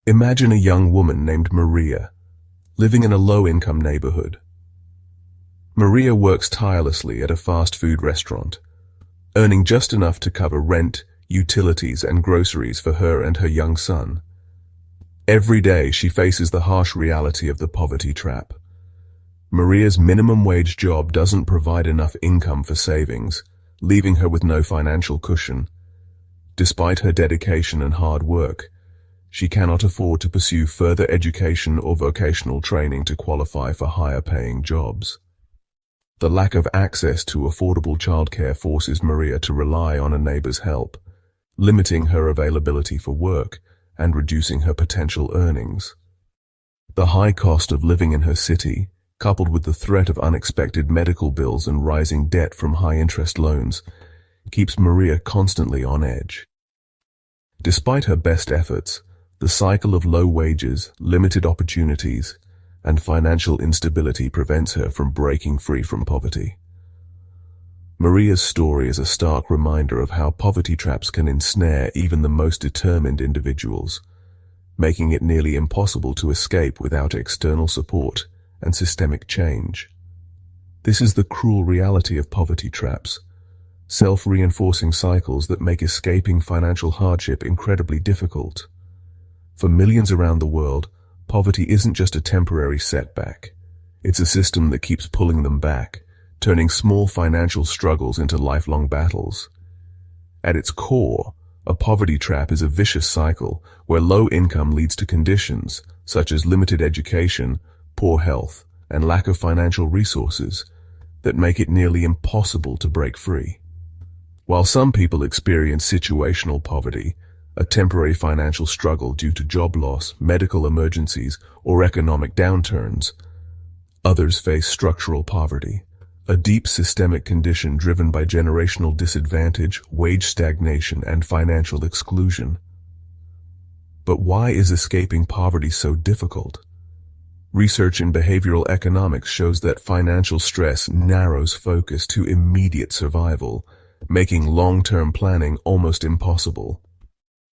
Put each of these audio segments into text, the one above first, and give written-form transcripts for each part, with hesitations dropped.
Imagine a young woman named Maria, living in a low-income neighborhood. Maria works tirelessly at a fast food restaurant, earning just enough to cover rent, utilities, and groceries for her and her young son. Every day she faces the harsh reality of the poverty trap. Maria's minimum wage job doesn't provide enough income for savings, leaving her with no financial cushion. Despite her dedication and hard work, she cannot afford to pursue further education or vocational training to qualify for higher-paying jobs. The lack of access to affordable childcare forces Maria to rely on a neighbor's help, limiting her availability for work and reducing her potential earnings. The high cost of living in her city, coupled with the threat of unexpected medical bills and rising debt from high-interest loans, keeps Maria constantly on edge. Despite her best efforts, the cycle of low wages, limited opportunities, and financial instability prevents her from breaking free from poverty. Maria's story is a stark reminder of how poverty traps can ensnare even the most determined individuals, making it nearly impossible to escape without external support and systemic change. This is the cruel reality of poverty traps, self-reinforcing cycles that make escaping financial hardship incredibly difficult. For millions around the world, poverty isn't just a temporary setback. It's a system that keeps pulling them back, turning small financial struggles into lifelong battles. At its core, a poverty trap is a vicious cycle where low income leads to conditions such as limited education, poor health, and lack of financial resources that make it nearly impossible to break free. While some people experience situational poverty, a temporary financial struggle due to job loss, medical emergencies, or economic downturns, others face structural poverty, a deep systemic condition driven by generational disadvantage, wage stagnation, and financial exclusion. But why is escaping poverty so difficult? Research in behavioral economics shows that financial stress narrows focus to immediate survival, making long-term planning almost impossible.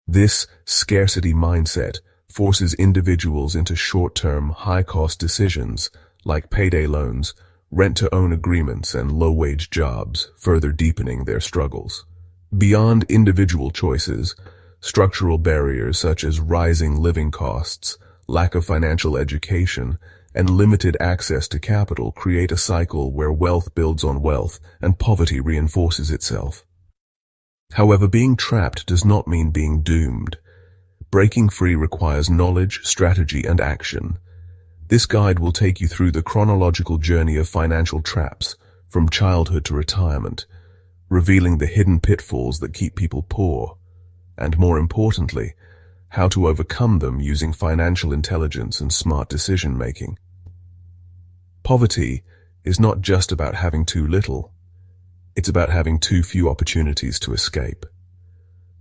This scarcity mindset forces individuals into short-term, high-cost decisions like payday loans, rent-to-own agreements, and low-wage jobs, further deepening their struggles. Beyond individual choices, structural barriers such as rising living costs, lack of financial education, and limited access to capital create a cycle where wealth builds on wealth and poverty reinforces itself. However, being trapped does not mean being doomed. Breaking free requires knowledge, strategy, and action. This guide will take you through the chronological journey of financial traps, from childhood to retirement, revealing the hidden pitfalls that keep people poor, and more importantly, how to overcome them using financial intelligence and smart decision-making. Poverty is not just about having too little. It's about having too few opportunities to escape.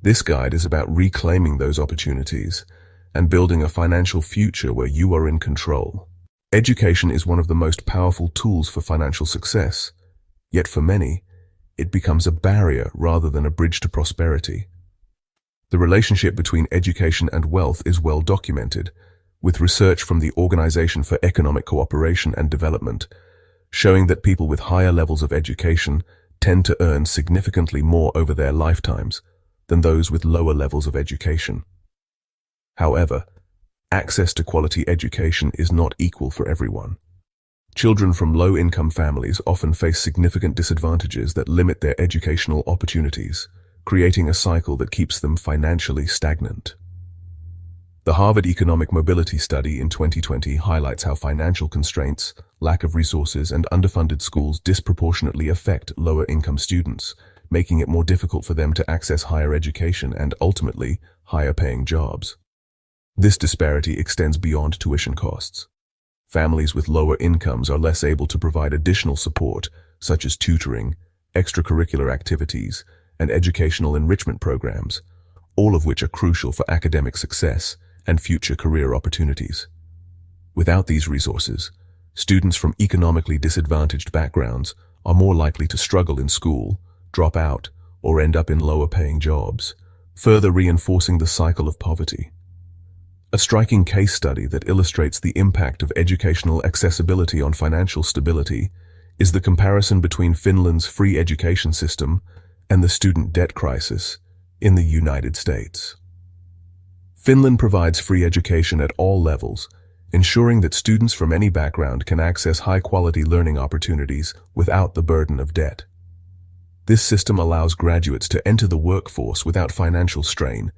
This guide is about reclaiming those opportunities and building a financial future where you are in control. Education is one of the most powerful tools for financial success, yet for many, it becomes a barrier rather than a bridge to prosperity. The relationship between education and wealth is well documented, with research from the Organization for Economic Cooperation and Development showing that people with higher levels of education tend to earn significantly more over their lifetimes than those with lower levels of education. However, access to quality education is not equal for everyone. Children from low-income families often face significant disadvantages that limit their educational opportunities, creating a cycle that keeps them financially stagnant. The Harvard Economic Mobility Study in 2020 highlights how financial constraints, lack of resources, and underfunded schools disproportionately affect lower-income students, making it more difficult for them to access higher education and, ultimately, higher-paying jobs. This disparity extends beyond tuition costs. Families with lower incomes are less able to provide additional support, such as tutoring, extracurricular activities, and educational enrichment programs, all of which are crucial for academic success and future career opportunities. Without these resources, students from economically disadvantaged backgrounds are more likely to struggle in school, drop out, or end up in lower-paying jobs, further reinforcing the cycle of poverty. A striking case study that illustrates the impact of educational accessibility on financial stability is the comparison between Finland's free education system and the student debt crisis in the United States. Finland provides free education at all levels, ensuring that students from any background can access high-quality learning opportunities without the burden of debt. This system allows graduates to enter the workforce without financial strain,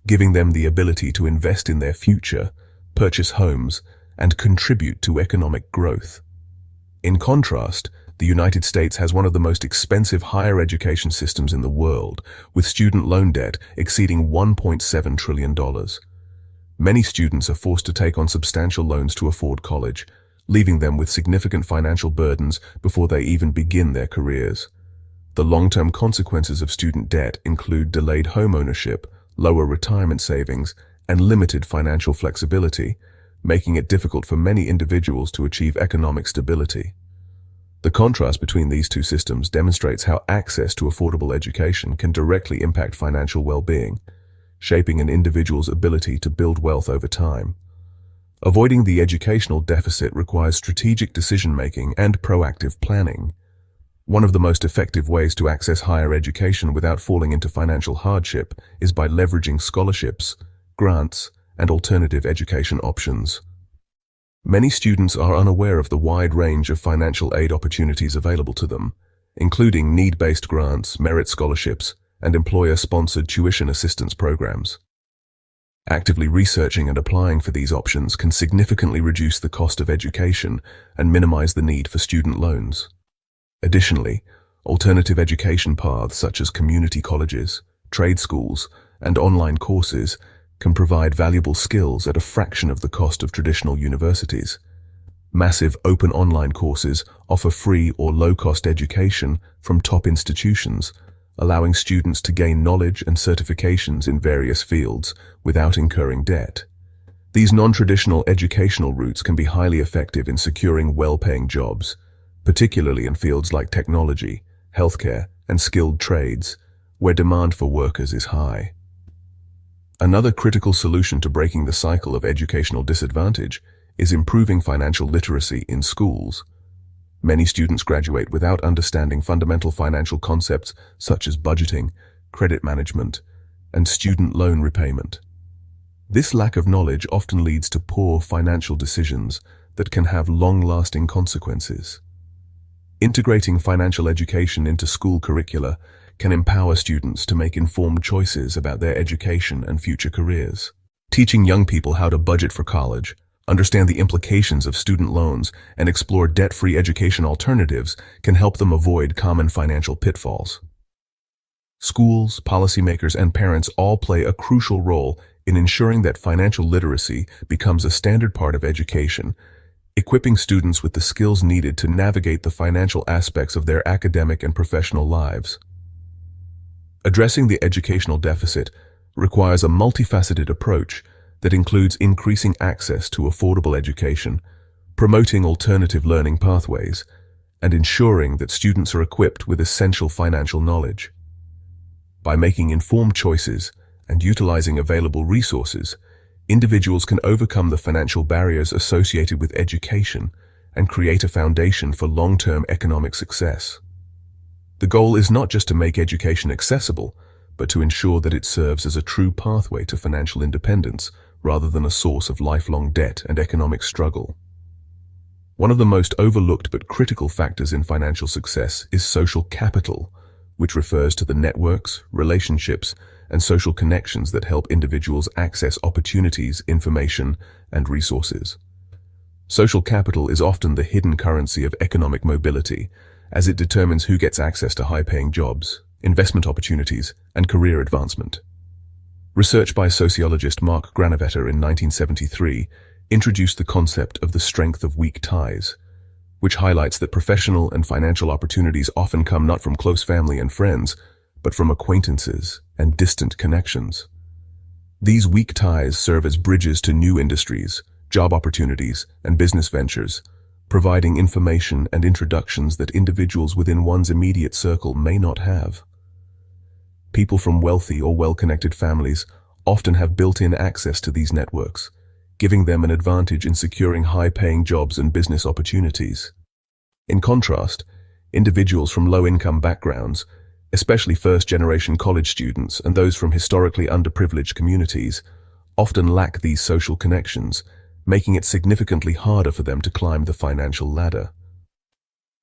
giving them the ability to invest in their future, purchase homes, and contribute to economic growth. In contrast, the United States has one of the most expensive higher education systems in the world, with student loan debt exceeding $1.7 trillion. Many students are forced to take on substantial loans to afford college, leaving them with significant financial burdens before they even begin their careers. The long-term consequences of student debt include delayed home ownership, lower retirement savings, and limited financial flexibility, making it difficult for many individuals to achieve economic stability. The contrast between these two systems demonstrates how access to affordable education can directly impact financial well-being, shaping an individual's ability to build wealth over time. Avoiding the educational deficit requires strategic decision-making and proactive planning. One of the most effective ways to access higher education without falling into financial hardship is by leveraging scholarships, grants, and alternative education options. Many students are unaware of the wide range of financial aid opportunities available to them, including need-based grants, merit scholarships, and employer-sponsored tuition assistance programs. Actively researching and applying for these options can significantly reduce the cost of education and minimize the need for student loans. Additionally, alternative education paths such as community colleges, trade schools, and online courses can provide valuable skills at a fraction of the cost of traditional universities. Massive open online courses offer free or low-cost education from top institutions, allowing students to gain knowledge and certifications in various fields without incurring debt. These non-traditional educational routes can be highly effective in securing well-paying jobs, particularly in fields like technology, healthcare, and skilled trades, where demand for workers is high. Another critical solution to breaking the cycle of educational disadvantage is improving financial literacy in schools. Many students graduate without understanding fundamental financial concepts such as budgeting, credit management, and student loan repayment. This lack of knowledge often leads to poor financial decisions that can have long-lasting consequences. Integrating financial education into school curricula can empower students to make informed choices about their education and future careers. Teaching young people how to budget for college, understand the implications of student loans, and explore debt-free education alternatives can help them avoid common financial pitfalls. Schools, policymakers, and parents all play a crucial role in ensuring that financial literacy becomes a standard part of education, equipping students with the skills needed to navigate the financial aspects of their academic and professional lives. Addressing the educational deficit requires a multifaceted approach that includes increasing access to affordable education, promoting alternative learning pathways, and ensuring that students are equipped with essential financial knowledge. By making informed choices and utilizing available resources, individuals can overcome the financial barriers associated with education and create a foundation for long-term economic success. The goal is not just to make education accessible, but to ensure that it serves as a true pathway to financial independence rather than a source of lifelong debt and economic struggle. One of the most overlooked but critical factors in financial success is social capital, which refers to the networks, relationships, and social connections that help individuals access opportunities, information, and resources. Social capital is often the hidden currency of economic mobility, as it determines who gets access to high-paying jobs, investment opportunities, and career advancement. Research by sociologist Mark Granovetter in 1973 introduced the concept of the strength of weak ties, which highlights that professional and financial opportunities often come not from close family and friends, but from acquaintances and distant connections. These weak ties serve as bridges to new industries, job opportunities, and business ventures, providing information and introductions that individuals within one's immediate circle may not have. People from wealthy or well-connected families often have built-in access to these networks, giving them an advantage in securing high-paying jobs and business opportunities. In contrast, individuals from low-income backgrounds, especially first-generation college students and those from historically underprivileged communities, often lack these social connections, making it significantly harder for them to climb the financial ladder.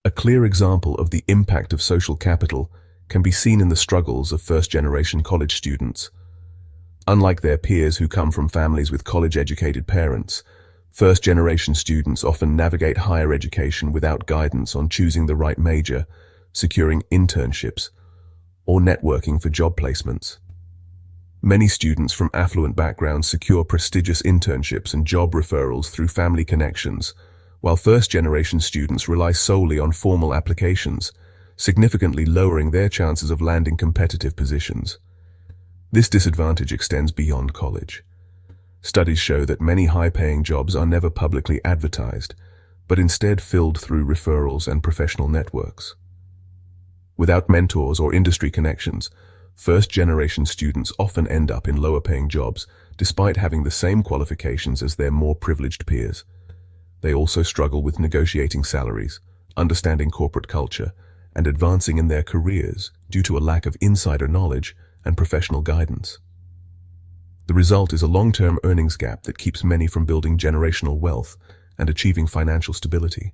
A clear example of the impact of social capital can be seen in the struggles of first-generation college students. Unlike their peers who come from families with college-educated parents, first-generation students often navigate higher education without guidance on choosing the right major, securing internships, or networking for job placements. Many students from affluent backgrounds secure prestigious internships and job referrals through family connections, while first-generation students rely solely on formal applications, significantly lowering their chances of landing competitive positions. This disadvantage extends beyond college. Studies show that many high-paying jobs are never publicly advertised, but instead filled through referrals and professional networks. Without mentors or industry connections, first-generation students often end up in lower-paying jobs, despite having the same qualifications as their more privileged peers. They also struggle with negotiating salaries, understanding corporate culture, and advancing in their careers due to a lack of insider knowledge and professional guidance. The result is a long-term earnings gap that keeps many from building generational wealth and achieving financial stability.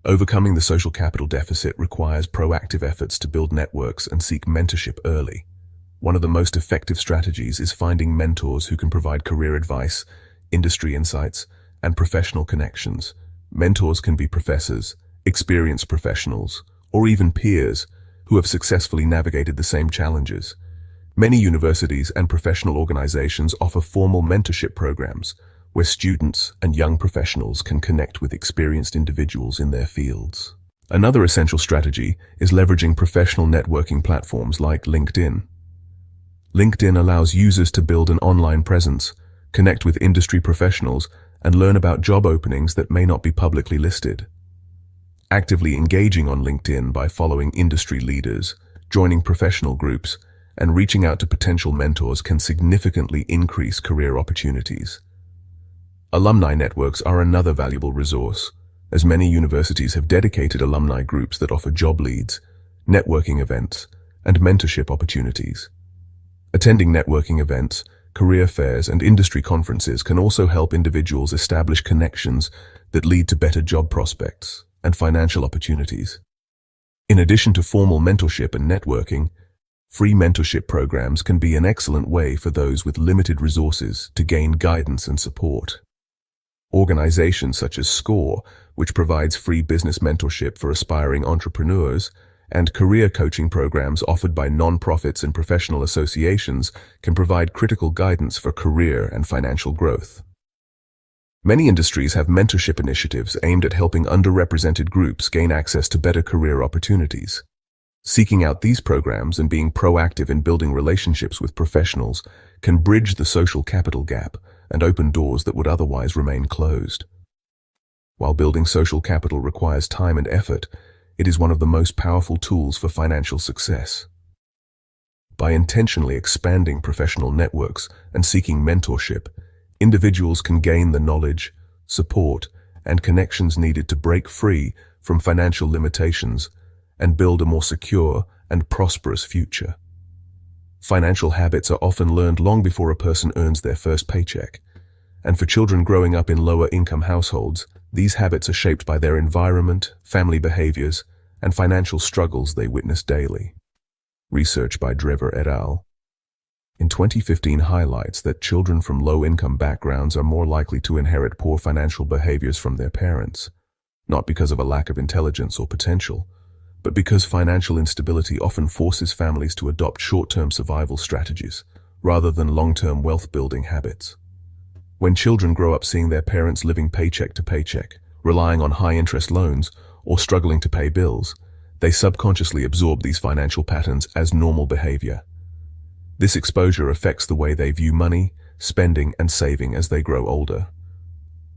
Overcoming the social capital deficit requires proactive efforts to build networks and seek mentorship early. One of the most effective strategies is finding mentors who can provide career advice, industry insights, and professional connections. Mentors can be professors, experienced professionals, or even peers who have successfully navigated the same challenges. Many universities and professional organizations offer formal mentorship programs where students and young professionals can connect with experienced individuals in their fields. Another essential strategy is leveraging professional networking platforms like LinkedIn. LinkedIn allows users to build an online presence, connect with industry professionals, and learn about job openings that may not be publicly listed. Actively engaging on LinkedIn by following industry leaders, joining professional groups, and reaching out to potential mentors can significantly increase career opportunities. Alumni networks are another valuable resource, as many universities have dedicated alumni groups that offer job leads, networking events, and mentorship opportunities. Attending networking events, career fairs, and industry conferences can also help individuals establish connections that lead to better job prospects and financial opportunities. In addition to formal mentorship and networking, free mentorship programs can be an excellent way for those with limited resources to gain guidance and support. Organizations such as SCORE, which provides free business mentorship for aspiring entrepreneurs, and career coaching programs offered by non-profits and professional associations can provide critical guidance for career and financial growth. Many industries have mentorship initiatives aimed at helping underrepresented groups gain access to better career opportunities. Seeking out these programs and being proactive in building relationships with professionals can bridge the social capital gap and open doors that would otherwise remain closed. While building social capital requires time and effort, it is one of the most powerful tools for financial success. By intentionally expanding professional networks and seeking mentorship, individuals can gain the knowledge, support, and connections needed to break free from financial limitations and build a more secure and prosperous future. Financial habits are often learned long before a person earns their first paycheck, and for children growing up in lower-income households, these habits are shaped by their environment, family behaviors, and financial struggles they witness daily. Research by Drever et al. In 2015 highlights that children from low-income backgrounds are more likely to inherit poor financial behaviors from their parents, not because of a lack of intelligence or potential, but because financial instability often forces families to adopt short-term survival strategies rather than long-term wealth-building habits. When children grow up seeing their parents living paycheck to paycheck, relying on high-interest loans, or struggling to pay bills, they subconsciously absorb these financial patterns as normal behavior. This exposure affects the way they view money, spending, and saving as they grow older.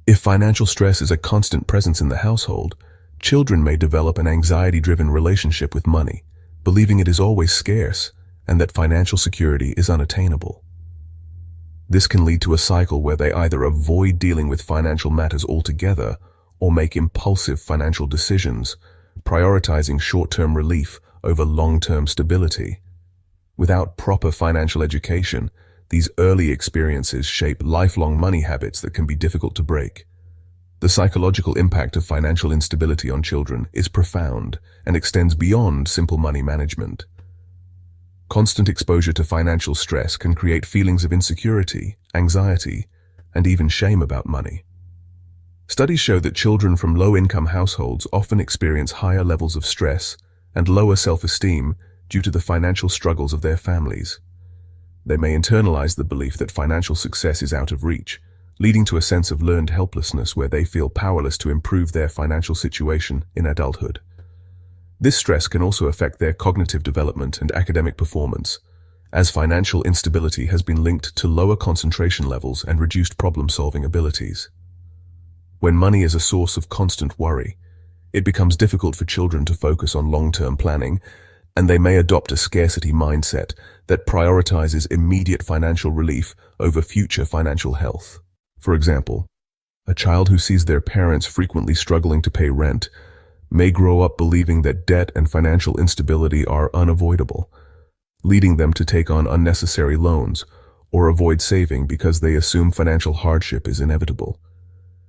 If financial stress is a constant presence in the household, children may develop an anxiety-driven relationship with money, believing it is always scarce and that financial security is unattainable. This can lead to a cycle where they either avoid dealing with financial matters altogether or make impulsive financial decisions, prioritizing short-term relief over long-term stability. Without proper financial education, these early experiences shape lifelong money habits that can be difficult to break. The psychological impact of financial instability on children is profound and extends beyond simple money management. Constant exposure to financial stress can create feelings of insecurity, anxiety, and even shame about money. Studies show that children from low-income households often experience higher levels of stress and lower self-esteem due to the financial struggles of their families. They may internalize the belief that financial success is out of reach, leading to a sense of learned helplessness where they feel powerless to improve their financial situation in adulthood. This stress can also affect their cognitive development and academic performance, as financial instability has been linked to lower concentration levels and reduced problem-solving abilities. When money is a source of constant worry, it becomes difficult for children to focus on long-term planning, and they may adopt a scarcity mindset that prioritizes immediate financial relief over future financial health. For example, a child who sees their parents frequently struggling to pay rent may grow up believing that debt and financial instability are unavoidable, leading them to take on unnecessary loans or avoid saving because they assume financial hardship is inevitable.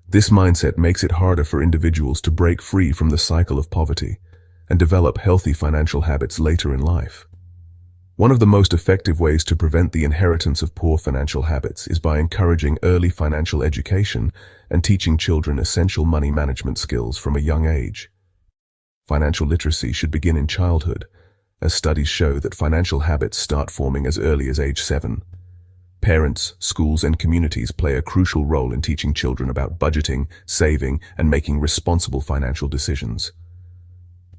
This mindset makes it harder for individuals to break free from the cycle of poverty and develop healthy financial habits later in life. One of the most effective ways to prevent the inheritance of poor financial habits is by encouraging early financial education and teaching children essential money management skills from a young age. Financial literacy should begin in childhood, as studies show that financial habits start forming as early as age 7. Parents, schools, and communities play a crucial role in teaching children about budgeting, saving, and making responsible financial decisions.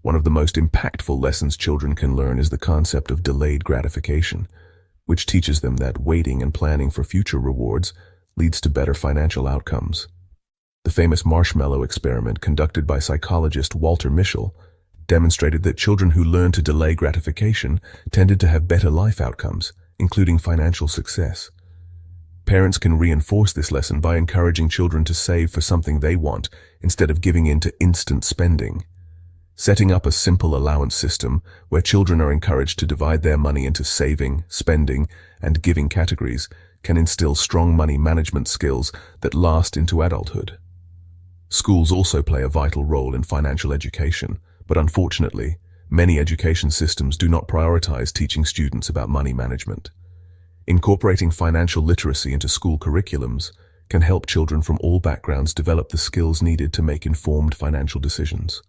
One of the most impactful lessons children can learn is the concept of delayed gratification, which teaches them that waiting and planning for future rewards leads to better financial outcomes. The famous marshmallow experiment conducted by psychologist Walter Mischel demonstrated that children who learned to delay gratification tended to have better life outcomes, including financial success. Parents can reinforce this lesson by encouraging children to save for something they want instead of giving in to instant spending. Setting up a simple allowance system where children are encouraged to divide their money into saving, spending, and giving categories can instill strong money management skills that last into adulthood. Schools also play a vital role in financial education, but unfortunately, many education systems do not prioritize teaching students about money management. Incorporating financial literacy into school curriculums can help children from all backgrounds develop the skills needed to make informed financial decisions.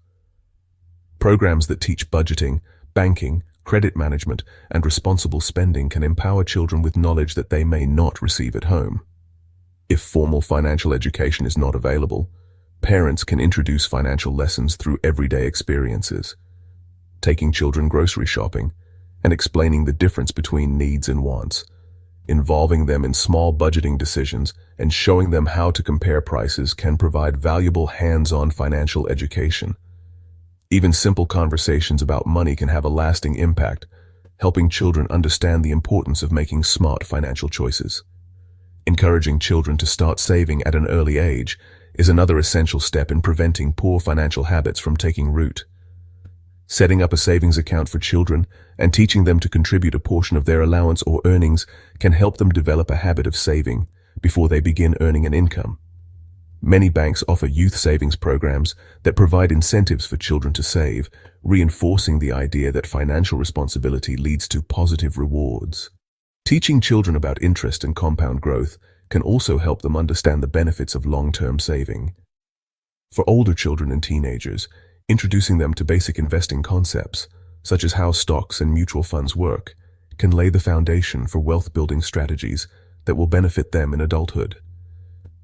Programs that teach budgeting, banking, credit management, and responsible spending can empower children with knowledge that they may not receive at home. If formal financial education is not available, parents can introduce financial lessons through everyday experiences, taking children grocery shopping and explaining the difference between needs and wants, involving them in small budgeting decisions and showing them how to compare prices can provide valuable hands-on financial education. Even simple conversations about money can have a lasting impact, helping children understand the importance of making smart financial choices. Encouraging children to start saving at an early age is another essential step in preventing poor financial habits from taking root. Setting up a savings account for children and teaching them to contribute a portion of their allowance or earnings can help them develop a habit of saving before they begin earning an income. Many banks offer youth savings programs that provide incentives for children to save, reinforcing the idea that financial responsibility leads to positive rewards. Teaching children about interest and compound growth can also help them understand the benefits of long-term saving. For older children and teenagers, introducing them to basic investing concepts, such as how stocks and mutual funds work, can lay the foundation for wealth-building strategies that will benefit them in adulthood.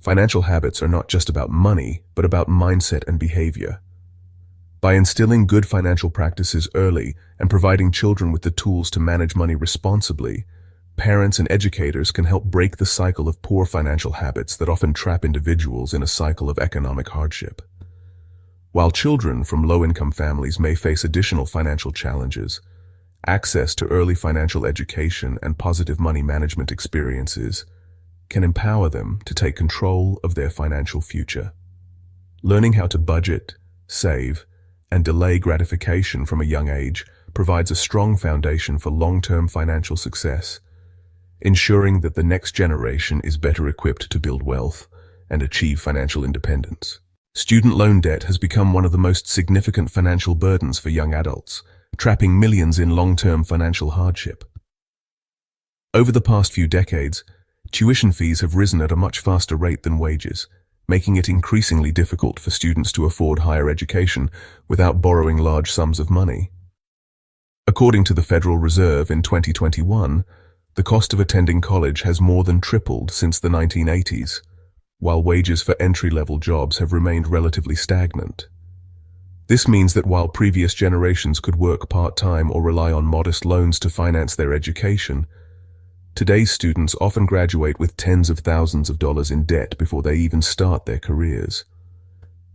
Financial habits are not just about money, but about mindset and behavior. By instilling good financial practices early and providing children with the tools to manage money responsibly, parents and educators can help break the cycle of poor financial habits that often trap individuals in a cycle of economic hardship. While children from low-income families may face additional financial challenges, access to early financial education and positive money management experiences can empower them to take control of their financial future. Learning how to budget, save, and delay gratification from a young age provides a strong foundation for long-term financial success, ensuring that the next generation is better equipped to build wealth and achieve financial independence. Student loan debt has become one of the most significant financial burdens for young adults, trapping millions in long-term financial hardship. Over the past few decades, tuition fees have risen at a much faster rate than wages, making it increasingly difficult for students to afford higher education without borrowing large sums of money. According to the Federal Reserve in 2021, the cost of attending college has more than tripled since the 1980s, while wages for entry-level jobs have remained relatively stagnant. This means that while previous generations could work part-time or rely on modest loans to finance their education, today's students often graduate with tens of thousands of dollars in debt before they even start their careers.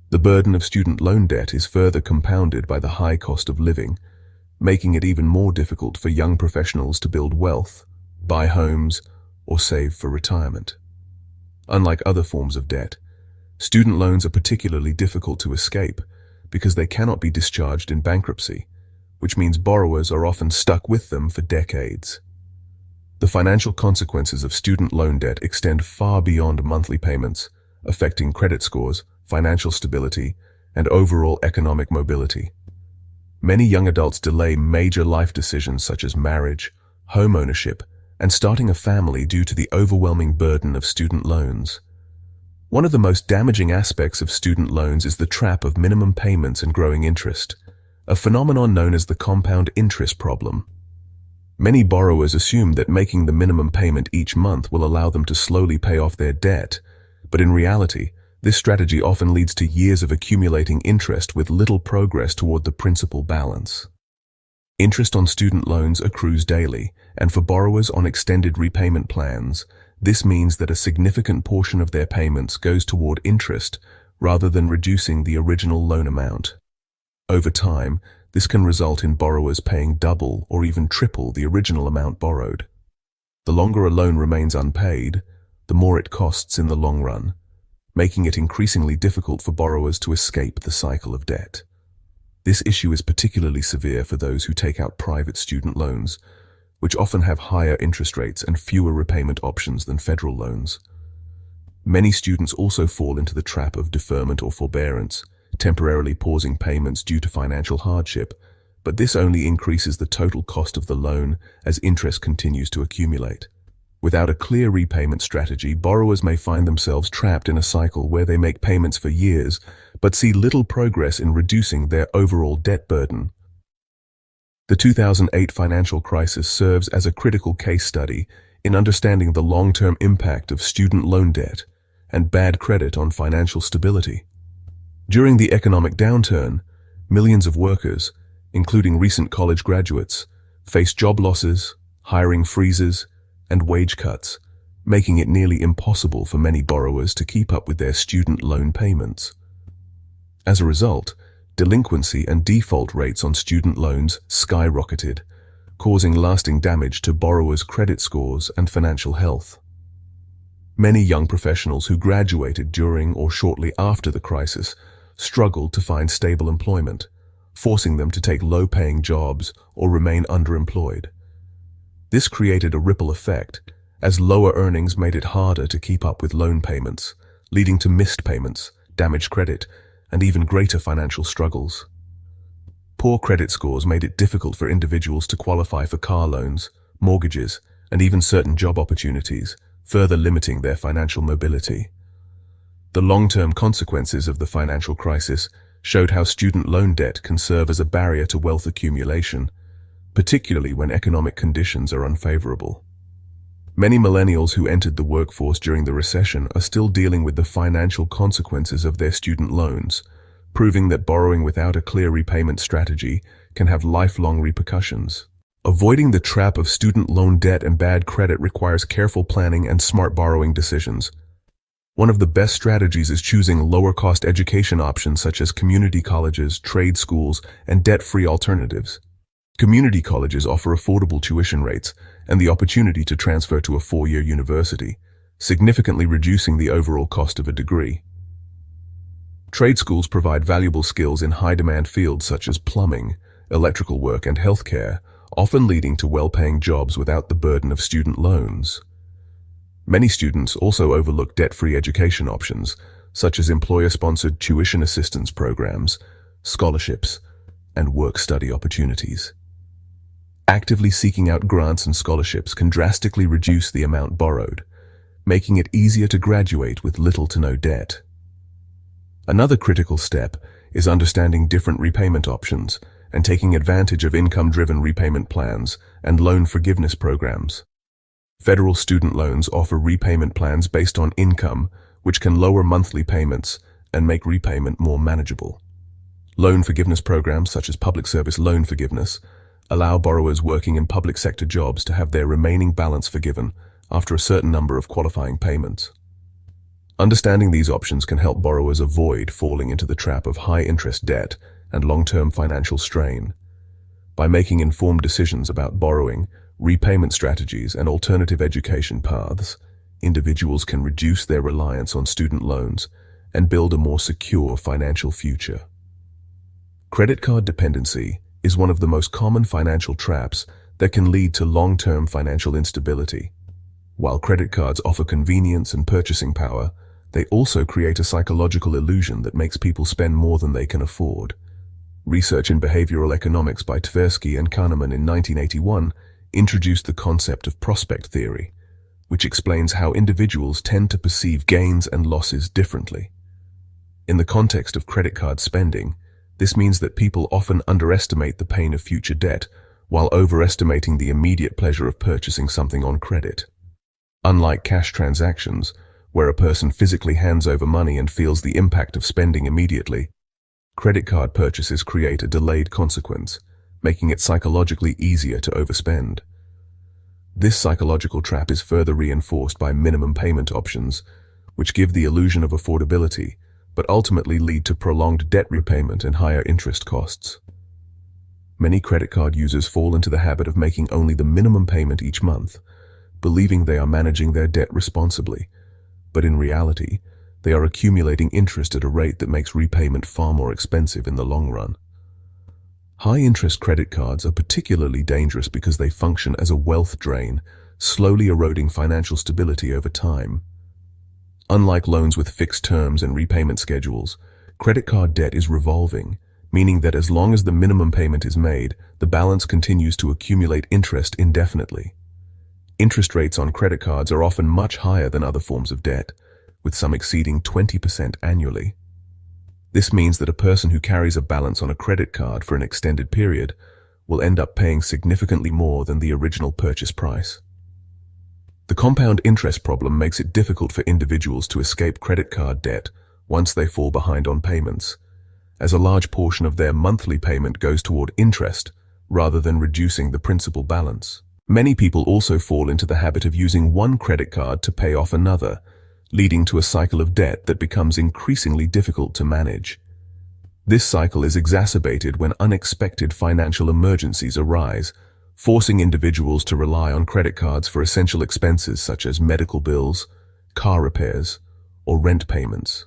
The burden of student loan debt is further compounded by the high cost of living, making it even more difficult for young professionals to build wealth, buy homes, or save for retirement. Unlike other forms of debt, student loans are particularly difficult to escape because they cannot be discharged in bankruptcy, which means borrowers are often stuck with them for decades. The financial consequences of student loan debt extend far beyond monthly payments, affecting credit scores, financial stability, and overall economic mobility. Many young adults delay major life decisions such as marriage, home ownership, and starting a family due to the overwhelming burden of student loans. One of the most damaging aspects of student loans is the trap of minimum payments and growing interest, a phenomenon known as the compound interest problem. Many borrowers assume that making the minimum payment each month will allow them to slowly pay off their debt, but in reality, this strategy often leads to years of accumulating interest with little progress toward the principal balance. Interest on student loans accrues daily, and for borrowers on extended repayment plans, this means that a significant portion of their payments goes toward interest rather than reducing the original loan amount. Over time, this can result in borrowers paying double or even triple the original amount borrowed. The longer a loan remains unpaid, the more it costs in the long run, making it increasingly difficult for borrowers to escape the cycle of debt. This issue is particularly severe for those who take out private student loans, which often have higher interest rates and fewer repayment options than federal loans. Many students also fall into the trap of deferment or forbearance, temporarily pausing payments due to financial hardship, but this only increases the total cost of the loan as interest continues to accumulate. Without a clear repayment strategy, borrowers may find themselves trapped in a cycle where they make payments for years, but see little progress in reducing their overall debt burden. The 2008 financial crisis serves as a critical case study in understanding the long-term impact of student loan debt and bad credit on financial stability. During the economic downturn, millions of workers, including recent college graduates, faced job losses, hiring freezes, and wage cuts, making it nearly impossible for many borrowers to keep up with their student loan payments. As a result, delinquency and default rates on student loans skyrocketed, causing lasting damage to borrowers' credit scores and financial health. Many young professionals who graduated during or shortly after the crisis struggled to find stable employment, forcing them to take low-paying jobs or remain underemployed. This created a ripple effect, as lower earnings made it harder to keep up with loan payments, leading to missed payments, damaged credit, and even greater financial struggles. Poor credit scores made it difficult for individuals to qualify for car loans, mortgages, and even certain job opportunities, further limiting their financial mobility. The long-term consequences of the financial crisis showed how student loan debt can serve as a barrier to wealth accumulation, particularly when economic conditions are unfavorable. Many millennials who entered the workforce during the recession are still dealing with the financial consequences of their student loans, proving that borrowing without a clear repayment strategy can have lifelong repercussions. Avoiding the trap of student loan debt and bad credit requires careful planning and smart borrowing decisions. One of the best strategies is choosing lower-cost education options such as community colleges, trade schools, and debt-free alternatives. Community colleges offer affordable tuition rates and the opportunity to transfer to a four-year university, significantly reducing the overall cost of a degree. Trade schools provide valuable skills in high-demand fields such as plumbing, electrical work, and healthcare, often leading to well-paying jobs without the burden of student loans. Many students also overlook debt-free education options, such as employer-sponsored tuition assistance programs, scholarships, and work-study opportunities. Actively seeking out grants and scholarships can drastically reduce the amount borrowed, making it easier to graduate with little to no debt. Another critical step is understanding different repayment options and taking advantage of income-driven repayment plans and loan forgiveness programs. Federal student loans offer repayment plans based on income, which can lower monthly payments and make repayment more manageable. Loan forgiveness programs such as public service loan forgiveness allow borrowers working in public sector jobs to have their remaining balance forgiven after a certain number of qualifying payments. Understanding these options can help borrowers avoid falling into the trap of high-interest debt and long-term financial strain. By making informed decisions about borrowing, repayment strategies, and alternative education paths, individuals can reduce their reliance on student loans and build a more secure financial future. Credit card dependency is one of the most common financial traps that can lead to long-term financial instability. While credit cards offer convenience and purchasing power, they also create a psychological illusion that makes people spend more than they can afford. Research in behavioral economics by Tversky and Kahneman in 1981 introduced the concept of prospect theory, which explains how individuals tend to perceive gains and losses differently. In the context of credit card spending, this means that people often underestimate the pain of future debt while overestimating the immediate pleasure of purchasing something on credit. Unlike cash transactions, where a person physically hands over money and feels the impact of spending immediately, credit card purchases create a delayed consequence, making it psychologically easier to overspend. This psychological trap is further reinforced by minimum payment options, which give the illusion of affordability, but ultimately lead to prolonged debt repayment and higher interest costs. Many credit card users fall into the habit of making only the minimum payment each month, believing they are managing their debt responsibly, but in reality, they are accumulating interest at a rate that makes repayment far more expensive in the long run. High-interest credit cards are particularly dangerous because they function as a wealth drain, slowly eroding financial stability over time. Unlike loans with fixed terms and repayment schedules, credit card debt is revolving, meaning that as long as the minimum payment is made, the balance continues to accumulate interest indefinitely. Interest rates on credit cards are often much higher than other forms of debt, with some exceeding 20% annually. This means that a person who carries a balance on a credit card for an extended period will end up paying significantly more than the original purchase price. The compound interest problem makes it difficult for individuals to escape credit card debt once they fall behind on payments, as a large portion of their monthly payment goes toward interest rather than reducing the principal balance. Many people also fall into the habit of using one credit card to pay off another, leading to a cycle of debt that becomes increasingly difficult to manage. This cycle is exacerbated when unexpected financial emergencies arise, forcing individuals to rely on credit cards for essential expenses such as medical bills, car repairs, or rent payments.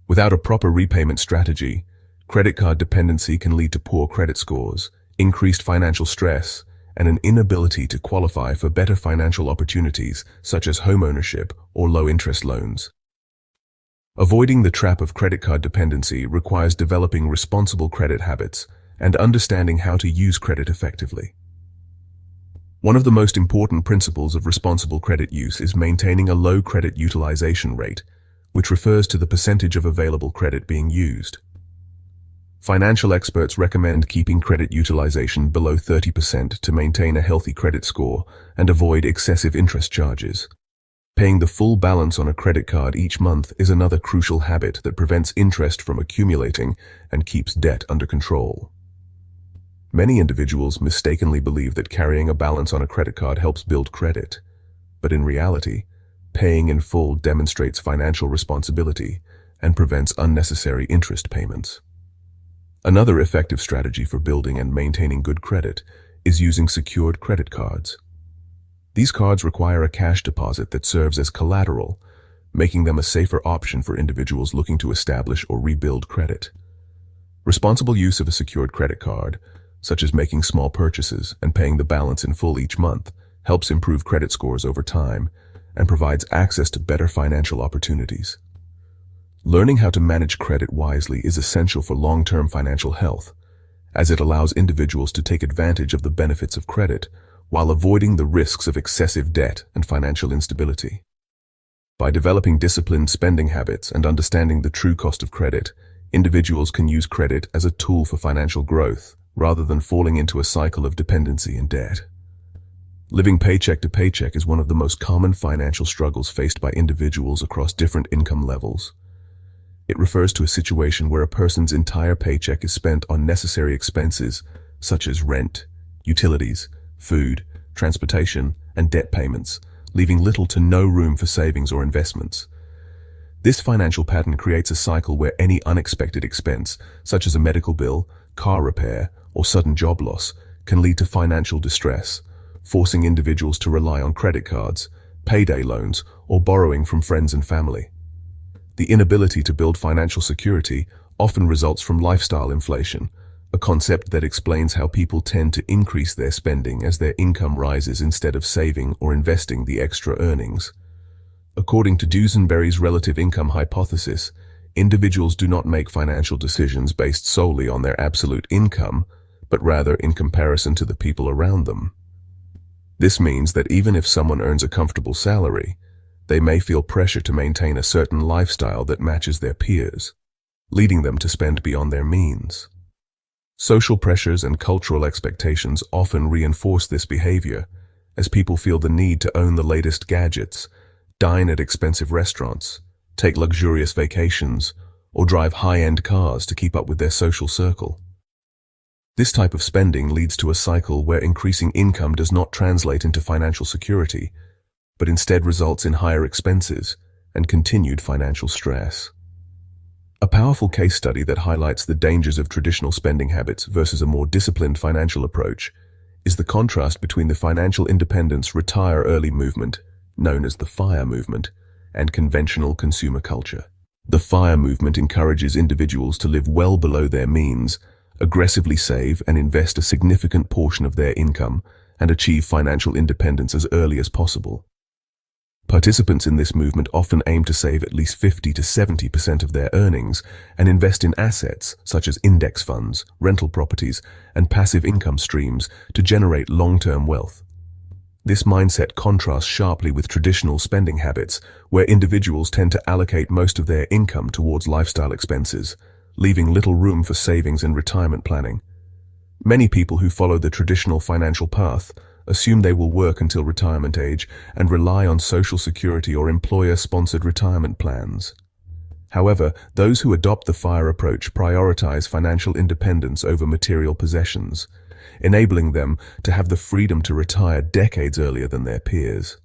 Without a proper repayment strategy, credit card dependency can lead to poor credit scores, increased financial stress, and an inability to qualify for better financial opportunities such as homeownership or low-interest loans. Avoiding the trap of credit card dependency requires developing responsible credit habits and understanding how to use credit effectively. One of the most important principles of responsible credit use is maintaining a low credit utilization rate, which refers to the percentage of available credit being used. Financial experts recommend keeping credit utilization below 30% to maintain a healthy credit score and avoid excessive interest charges. Paying the full balance on a credit card each month is another crucial habit that prevents interest from accumulating and keeps debt under control. Many individuals mistakenly believe that carrying a balance on a credit card helps build credit, but in reality, paying in full demonstrates financial responsibility and prevents unnecessary interest payments. Another effective strategy for building and maintaining good credit is using secured credit cards. These cards require a cash deposit that serves as collateral, making them a safer option for individuals looking to establish or rebuild credit. Responsible use of a secured credit card, such as making small purchases and paying the balance in full each month, helps improve credit scores over time and provides access to better financial opportunities. Learning how to manage credit wisely is essential for long-term financial health, as it allows individuals to take advantage of the benefits of credit while avoiding the risks of excessive debt and financial instability. By developing disciplined spending habits and understanding the true cost of credit, individuals can use credit as a tool for financial growth rather than falling into a cycle of dependency and debt. Living paycheck to paycheck is one of the most common financial struggles faced by individuals across different income levels. It refers to a situation where a person's entire paycheck is spent on necessary expenses such as rent, utilities, food, transportation, and debt payments, leaving little to no room for savings or investments. This financial pattern creates a cycle where any unexpected expense, such as a medical bill, car repair, or sudden job loss, can lead to financial distress, forcing individuals to rely on credit cards, payday loans, or borrowing from friends and family. The inability to build financial security often results from lifestyle inflation, a concept that explains how people tend to increase their spending as their income rises instead of saving or investing the extra earnings. According to Duesenberry's relative income hypothesis, individuals do not make financial decisions based solely on their absolute income, but rather in comparison to the people around them. This means that even if someone earns a comfortable salary, they may feel pressure to maintain a certain lifestyle that matches their peers, leading them to spend beyond their means. Social pressures and cultural expectations often reinforce this behavior, as people feel the need to own the latest gadgets, dine at expensive restaurants, take luxurious vacations, or drive high-end cars to keep up with their social circle. This type of spending leads to a cycle where increasing income does not translate into financial security, but instead results in higher expenses and continued financial stress. A powerful case study that highlights the dangers of traditional spending habits versus a more disciplined financial approach is the contrast between the financial independence retire early movement, known as the FIRE movement, and conventional consumer culture. The FIRE movement encourages individuals to live well below their means, aggressively save and invest a significant portion of their income, and achieve financial independence as early as possible. Participants in this movement often aim to save at least 50 to 70% of their earnings and invest in assets such as index funds, rental properties, and passive income streams to generate long-term wealth. This mindset contrasts sharply with traditional spending habits, where individuals tend to allocate most of their income towards lifestyle expenses, leaving little room for savings and retirement planning. Many people who follow the traditional financial path assume they will work until retirement age and rely on Social Security or employer-sponsored retirement plans. However, those who adopt the FIRE approach prioritize financial independence over material possessions, enabling them to have the freedom to retire decades earlier than their peers.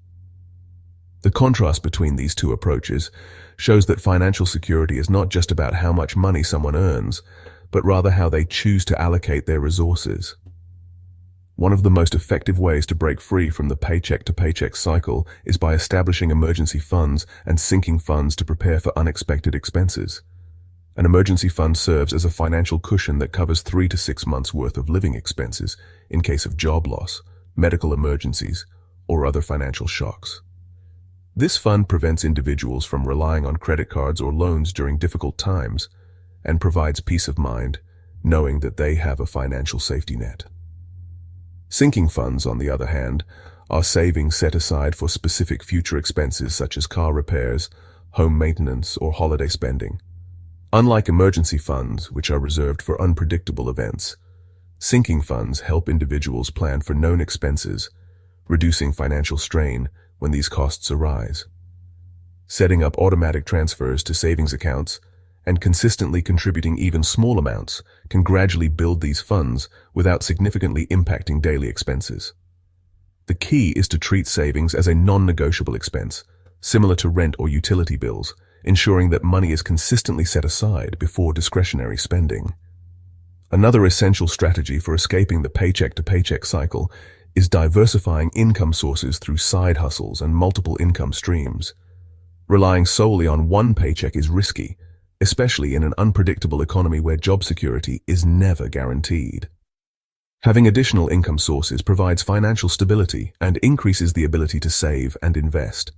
The contrast between these two approaches shows that financial security is not just about how much money someone earns, but rather how they choose to allocate their resources. One of the most effective ways to break free from the paycheck-to-paycheck cycle is by establishing emergency funds and sinking funds to prepare for unexpected expenses. An emergency fund serves as a financial cushion that covers 3 to 6 months' worth of living expenses in case of job loss, medical emergencies, or other financial shocks. This fund prevents individuals from relying on credit cards or loans during difficult times and provides peace of mind, knowing that they have a financial safety net. Sinking funds, on the other hand, are savings set aside for specific future expenses such as car repairs, home maintenance, or holiday spending. Unlike emergency funds, which are reserved for unpredictable events, sinking funds help individuals plan for known expenses, reducing financial strain when these costs arise. Setting up automatic transfers to savings accounts and consistently contributing even small amounts can gradually build these funds without significantly impacting daily expenses. The key is to treat savings as a non-negotiable expense, similar to rent or utility bills, ensuring that money is consistently set aside before discretionary spending. Another essential strategy for escaping the paycheck-to-paycheck cycle is diversifying income sources through side hustles and multiple income streams. Relying solely on one paycheck is risky, especially in an unpredictable economy where job security is never guaranteed. Having additional income sources provides financial stability and increases the ability to save and invest.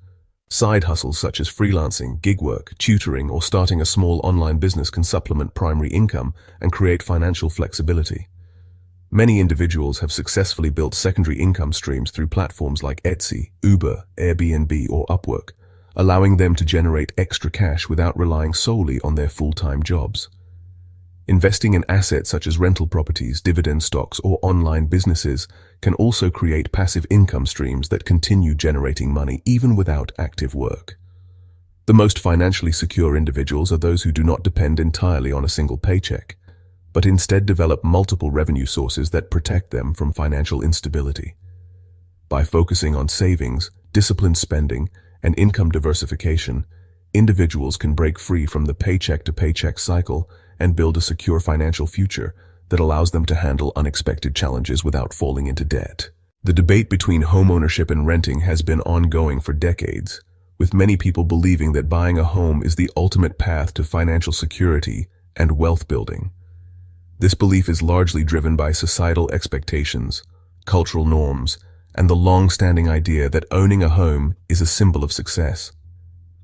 Side hustles such as freelancing, gig work, tutoring, or starting a small online business can supplement primary income and create financial flexibility. Many individuals have successfully built secondary income streams through platforms like Etsy, Uber, Airbnb, or Upwork, allowing them to generate extra cash without relying solely on their full-time jobs. Investing in assets such as rental properties, dividend stocks, or online businesses can also create passive income streams that continue generating money even without active work. The most financially secure individuals are those who do not depend entirely on a single paycheck, but instead develop multiple revenue sources that protect them from financial instability. By focusing on savings, disciplined spending, and income diversification, individuals can break free from the paycheck-to-paycheck cycle and build a secure financial future that allows them to handle unexpected challenges without falling into debt. The debate between homeownership and renting has been ongoing for decades, with many people believing that buying a home is the ultimate path to financial security and wealth building. This belief is largely driven by societal expectations, cultural norms, and the long-standing idea that owning a home is a symbol of success.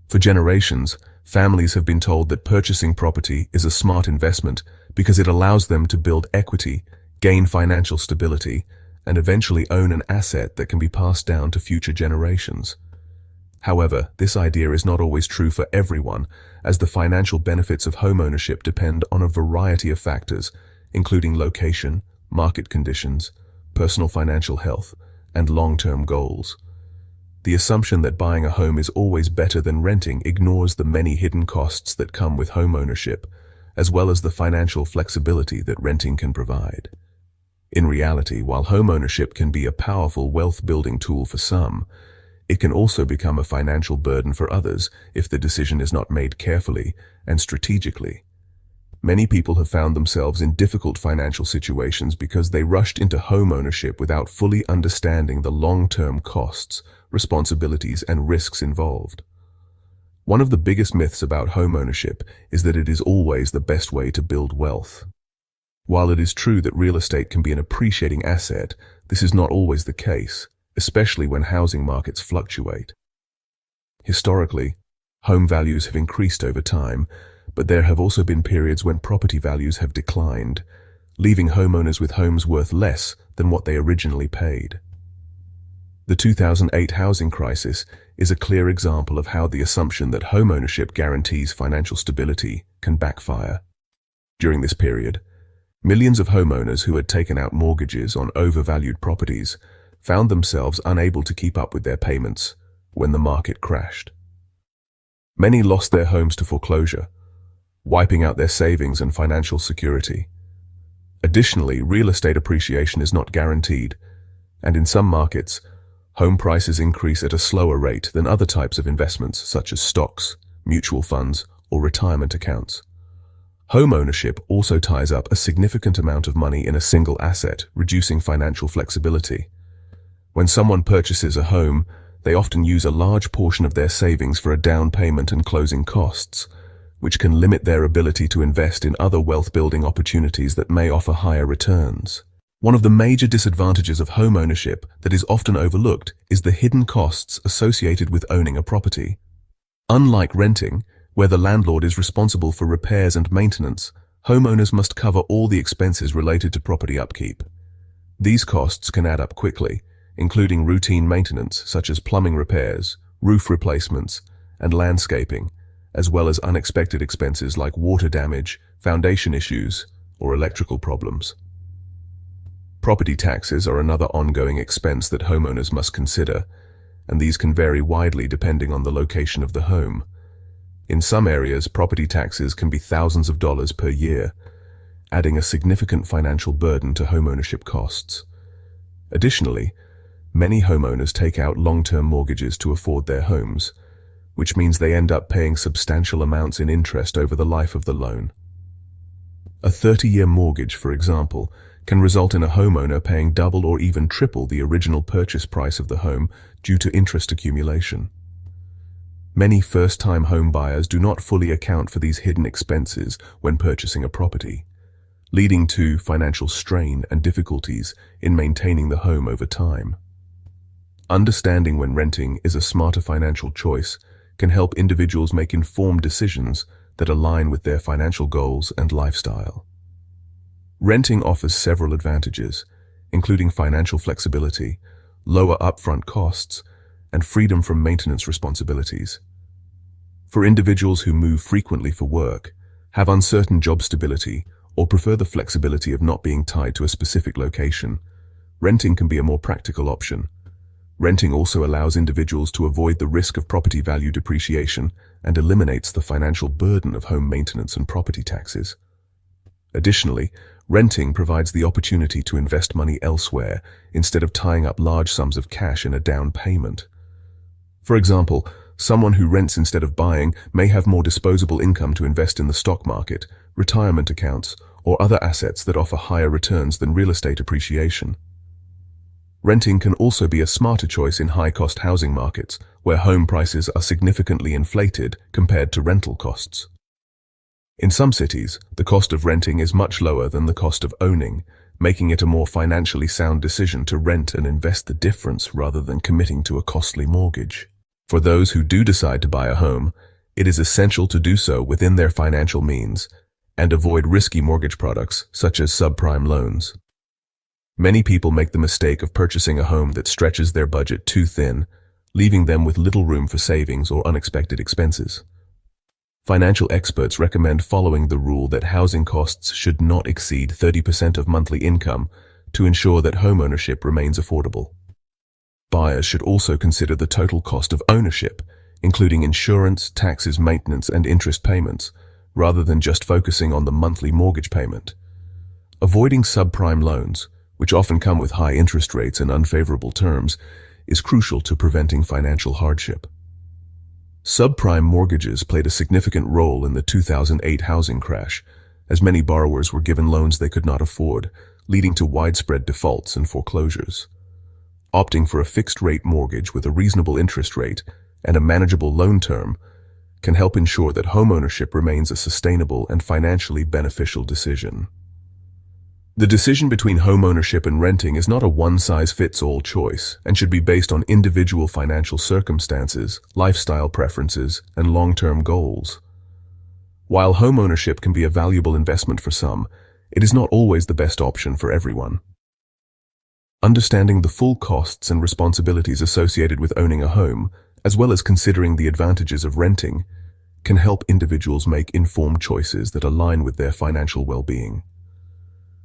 For generations, families have been told that purchasing property is a smart investment because it allows them to build equity, gain financial stability, and eventually own an asset that can be passed down to future generations. However, this idea is not always true for everyone, as the financial benefits of homeownership depend on a variety of factors, including location, market conditions, personal financial health, and long-term goals. The assumption that buying a home is always better than renting ignores the many hidden costs that come with homeownership, as well as the financial flexibility that renting can provide. In reality, while homeownership can be a powerful wealth-building tool for some, it can also become a financial burden for others if the decision is not made carefully and strategically. Many people have found themselves in difficult financial situations because they rushed into homeownership without fully understanding the long-term costs, responsibilities, and risks involved. One of the biggest myths about homeownership is that it is always the best way to build wealth. While it is true that real estate can be an appreciating asset, this is not always the case, especially when housing markets fluctuate. Historically, home values have increased over time, but there have also been periods when property values have declined, leaving homeowners with homes worth less than what they originally paid. The 2008 housing crisis is a clear example of how the assumption that homeownership guarantees financial stability can backfire. During this period, millions of homeowners who had taken out mortgages on overvalued properties found themselves unable to keep up with their payments when the market crashed. Many lost their homes to foreclosure, wiping out their savings and financial security. Additionally, real estate appreciation is not guaranteed, and in some markets, home prices increase at a slower rate than other types of investments such as stocks, mutual funds, or retirement accounts. Home ownership also ties up a significant amount of money in a single asset, reducing financial flexibility. When someone purchases a home, they often use a large portion of their savings for a down payment and closing costs, which can limit their ability to invest in other wealth-building opportunities that may offer higher returns. One of the major disadvantages of home ownership that is often overlooked is the hidden costs associated with owning a property. Unlike renting, where the landlord is responsible for repairs and maintenance, homeowners must cover all the expenses related to property upkeep. These costs can add up quickly, including routine maintenance such as plumbing repairs, roof replacements, and landscaping, as well as unexpected expenses like water damage, foundation issues, or electrical problems. Property taxes are another ongoing expense that homeowners must consider, and these can vary widely depending on the location of the home. In some areas, property taxes can be thousands of dollars per year, adding a significant financial burden to homeownership costs. Additionally, many homeowners take out long-term mortgages to afford their homes, which means they end up paying substantial amounts in interest over the life of the loan. A 30-year mortgage, for example, can result in a homeowner paying double or even triple the original purchase price of the home due to interest accumulation. Many first-time home buyers do not fully account for these hidden expenses when purchasing a property, leading to financial strain and difficulties in maintaining the home over time. Understanding when renting is a smarter financial choice can help individuals make informed decisions that align with their financial goals and lifestyle. Renting offers several advantages, including financial flexibility, lower upfront costs, and freedom from maintenance responsibilities. For individuals who move frequently for work, have uncertain job stability, or prefer the flexibility of not being tied to a specific location, renting can be a more practical option. Renting also allows individuals to avoid the risk of property value depreciation and eliminates the financial burden of home maintenance and property taxes. Additionally, renting provides the opportunity to invest money elsewhere instead of tying up large sums of cash in a down payment. For example, someone who rents instead of buying may have more disposable income to invest in the stock market, retirement accounts, or other assets that offer higher returns than real estate appreciation. Renting can also be a smarter choice in high-cost housing markets, where home prices are significantly inflated compared to rental costs. In some cities, the cost of renting is much lower than the cost of owning, making it a more financially sound decision to rent and invest the difference rather than committing to a costly mortgage. For those who do decide to buy a home, it is essential to do so within their financial means and avoid risky mortgage products such as subprime loans. Many people make the mistake of purchasing a home that stretches their budget too thin, leaving them with little room for savings or unexpected expenses. Financial experts recommend following the rule that housing costs should not exceed 30% of monthly income to ensure that homeownership remains affordable. Buyers should also consider the total cost of ownership, including insurance, taxes, maintenance, and interest payments, rather than just focusing on the monthly mortgage payment. Avoiding subprime loans, which often come with high interest rates and unfavorable terms, is crucial to preventing financial hardship. Subprime mortgages played a significant role in the 2008 housing crash, as many borrowers were given loans they could not afford, leading to widespread defaults and foreclosures. Opting for a fixed-rate mortgage with a reasonable interest rate and a manageable loan term can help ensure that homeownership remains a sustainable and financially beneficial decision. The decision between homeownership and renting is not a one-size-fits-all choice and should be based on individual financial circumstances, lifestyle preferences, and long-term goals. While homeownership can be a valuable investment for some, it is not always the best option for everyone. Understanding the full costs and responsibilities associated with owning a home, as well as considering the advantages of renting, can help individuals make informed choices that align with their financial well-being.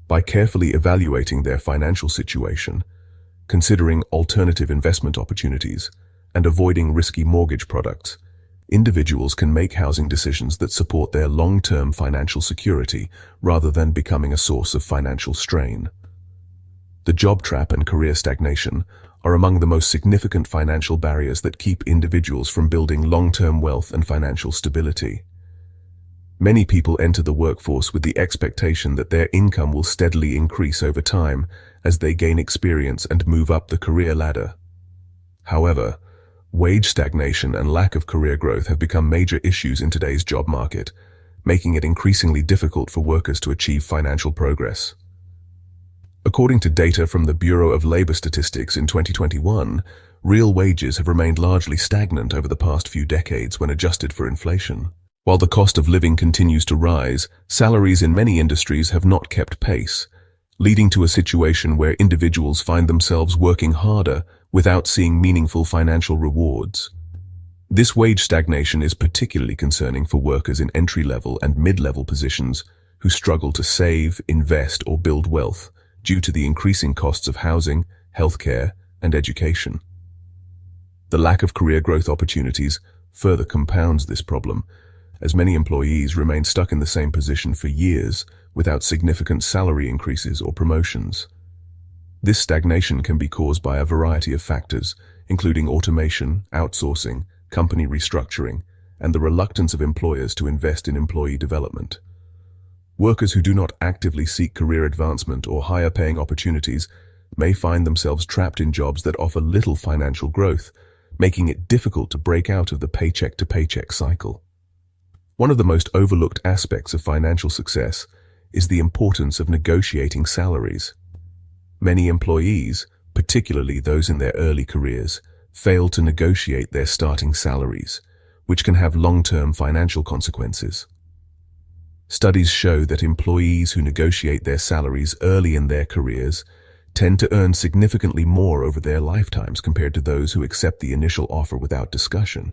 By carefully evaluating their financial situation, considering alternative investment opportunities, and avoiding risky mortgage products, individuals can make housing decisions that support their long-term financial security rather than becoming a source of financial strain. The job trap and career stagnation are among the most significant financial barriers that keep individuals from building long-term wealth and financial stability. Many people enter the workforce with the expectation that their income will steadily increase over time as they gain experience and move up the career ladder. However, wage stagnation and lack of career growth have become major issues in today's job market, making it increasingly difficult for workers to achieve financial progress. According to data from the Bureau of Labor Statistics in 2021, real wages have remained largely stagnant over the past few decades when adjusted for inflation. While the cost of living continues to rise, salaries in many industries have not kept pace, leading to a situation where individuals find themselves working harder without seeing meaningful financial rewards. This wage stagnation is particularly concerning for workers in entry-level and mid-level positions who struggle to save, invest, or build wealth due to the increasing costs of housing, healthcare, and education. The lack of career growth opportunities further compounds this problem, as many employees remain stuck in the same position for years without significant salary increases or promotions. This stagnation can be caused by a variety of factors, including automation, outsourcing, company restructuring, and the reluctance of employers to invest in employee development. Workers who do not actively seek career advancement or higher paying opportunities may find themselves trapped in jobs that offer little financial growth, making it difficult to break out of the paycheck-to-paycheck cycle. One of the most overlooked aspects of financial success is the importance of negotiating salaries. Many employees, particularly those in their early careers, fail to negotiate their starting salaries, which can have long-term financial consequences. Studies show that employees who negotiate their salaries early in their careers tend to earn significantly more over their lifetimes compared to those who accept the initial offer without discussion.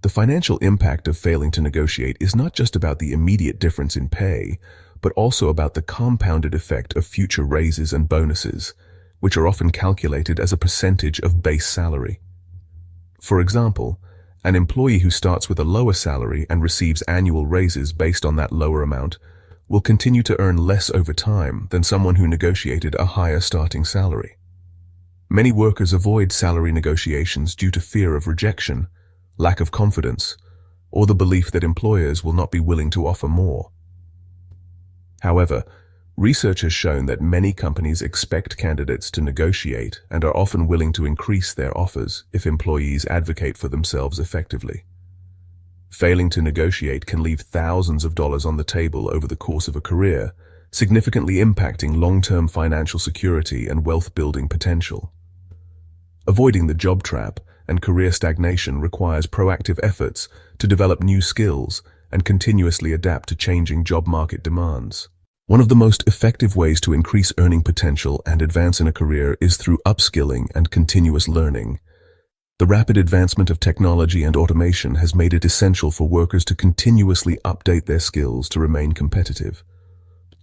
The financial impact of failing to negotiate is not just about the immediate difference in pay, but also about the compounded effect of future raises and bonuses, which are often calculated as a percentage of base salary. For example, an employee who starts with a lower salary and receives annual raises based on that lower amount will continue to earn less over time than someone who negotiated a higher starting salary. Many workers avoid salary negotiations due to fear of rejection, lack of confidence, or the belief that employers will not be willing to offer more. However, research has shown that many companies expect candidates to negotiate and are often willing to increase their offers if employees advocate for themselves effectively. Failing to negotiate can leave thousands of dollars on the table over the course of a career, significantly impacting long-term financial security and wealth-building potential. Avoiding the job trap and career stagnation requires proactive efforts to develop new skills and continuously adapt to changing job market demands. One of the most effective ways to increase earning potential and advance in a career is through upskilling and continuous learning. The rapid advancement of technology and automation has made it essential for workers to continuously update their skills to remain competitive.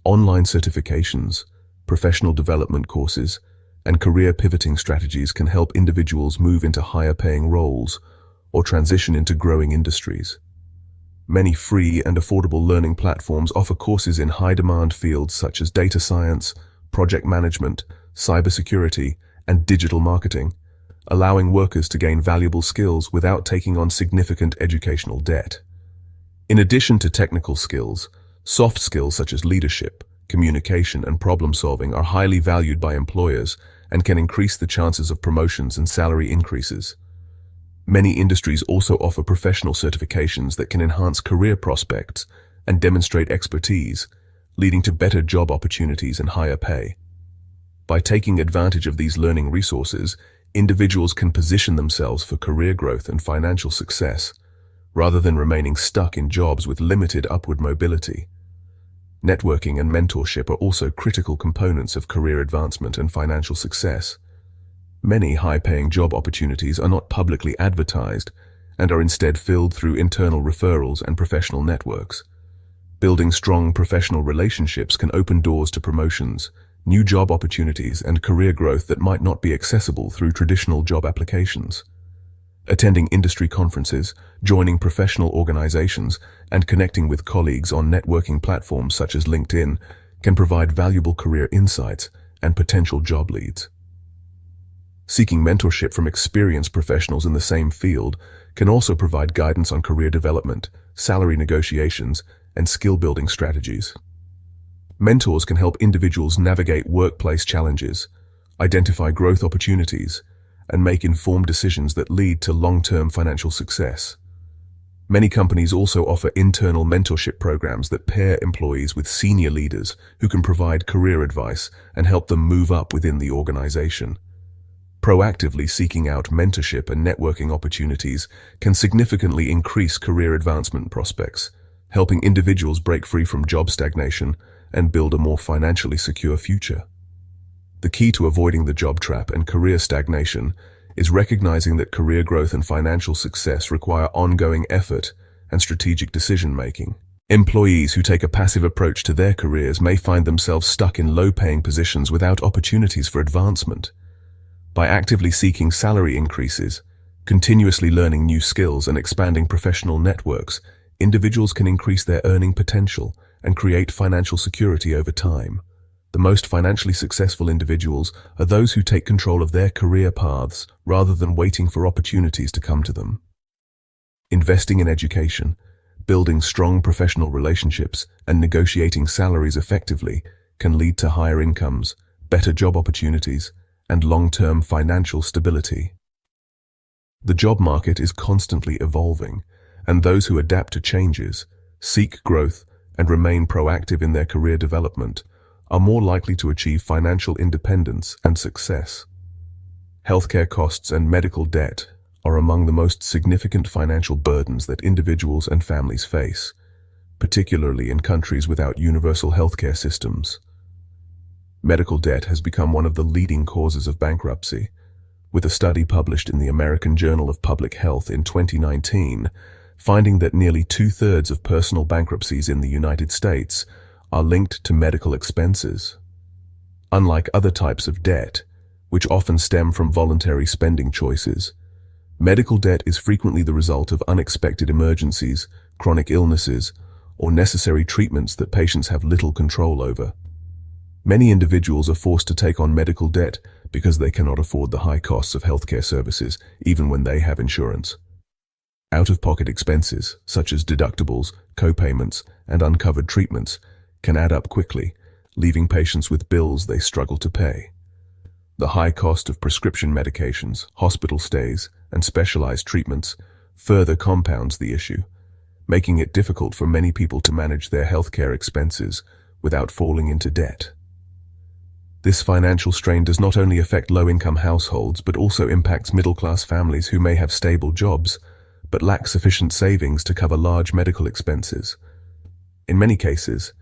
Online certifications, professional development courses, and career pivoting strategies can help individuals move into higher-paying roles or transition into growing industries. Many free and affordable learning platforms offer courses in high-demand fields such as data science, project management, cybersecurity, and digital marketing, allowing workers to gain valuable skills without taking on significant educational debt. In addition to technical skills, soft skills such as leadership, communication, and problem-solving are highly valued by employers and can increase the chances of promotions and salary increases. Many industries also offer professional certifications that can enhance career prospects and demonstrate expertise, leading to better job opportunities and higher pay. By taking advantage of these learning resources, individuals can position themselves for career growth and financial success, rather than remaining stuck in jobs with limited upward mobility. Networking and mentorship are also critical components of career advancement and financial success. Many high-paying job opportunities are not publicly advertised and are instead filled through internal referrals and professional networks. Building strong professional relationships can open doors to promotions, new job opportunities, and career growth that might not be accessible through traditional job applications. Attending industry conferences, joining professional organizations, and connecting with colleagues on networking platforms such as LinkedIn can provide valuable career insights and potential job leads. Seeking mentorship from experienced professionals in the same field can also provide guidance on career development, salary negotiations, and skill-building strategies. Mentors can help individuals navigate workplace challenges, identify growth opportunities, and make informed decisions that lead to long-term financial success. Many companies also offer internal mentorship programs that pair employees with senior leaders who can provide career advice and help them move up within the organization. Proactively seeking out mentorship and networking opportunities can significantly increase career advancement prospects, helping individuals break free from job stagnation and build a more financially secure future. The key to avoiding the job trap and career stagnation is recognizing that career growth and financial success require ongoing effort and strategic decision-making. Employees who take a passive approach to their careers may find themselves stuck in low-paying positions without opportunities for advancement. By actively seeking salary increases, continuously learning new skills, and expanding professional networks, individuals can increase their earning potential and create financial security over time. The most financially successful individuals are those who take control of their career paths rather than waiting for opportunities to come to them. Investing in education, Building strong professional relationships and negotiating salaries effectively can lead to higher incomes, better job opportunities, and long-term financial stability. The job market is constantly evolving, and those who adapt to changes, seek growth, and remain proactive in their career development are more likely to achieve financial independence and success. Healthcare costs and medical debt are among the most significant financial burdens that individuals and families face, particularly in countries without universal healthcare systems. Medical debt has become one of the leading causes of bankruptcy, with a study published in the American Journal of Public Health in 2019 finding that nearly 2/3 of personal bankruptcies in the United States are linked to medical expenses. Unlike other types of debt, which often stem from voluntary spending choices, medical debt is frequently the result of unexpected emergencies, chronic illnesses, or necessary treatments that patients have little control over. Many individuals are forced to take on medical debt because they cannot afford the high costs of healthcare services, even when they have insurance. Out-of-pocket expenses, such as deductibles, co-payments, and uncovered treatments, can add up quickly, leaving patients with bills they struggle to pay. The high cost of prescription medications, hospital stays, and specialized treatments further compounds the issue, making it difficult for many people to manage their healthcare expenses without falling into debt. This financial strain does not only affect low-income households but also impacts middle-class families who may have stable jobs but lack sufficient savings to cover large medical expenses. In many cases,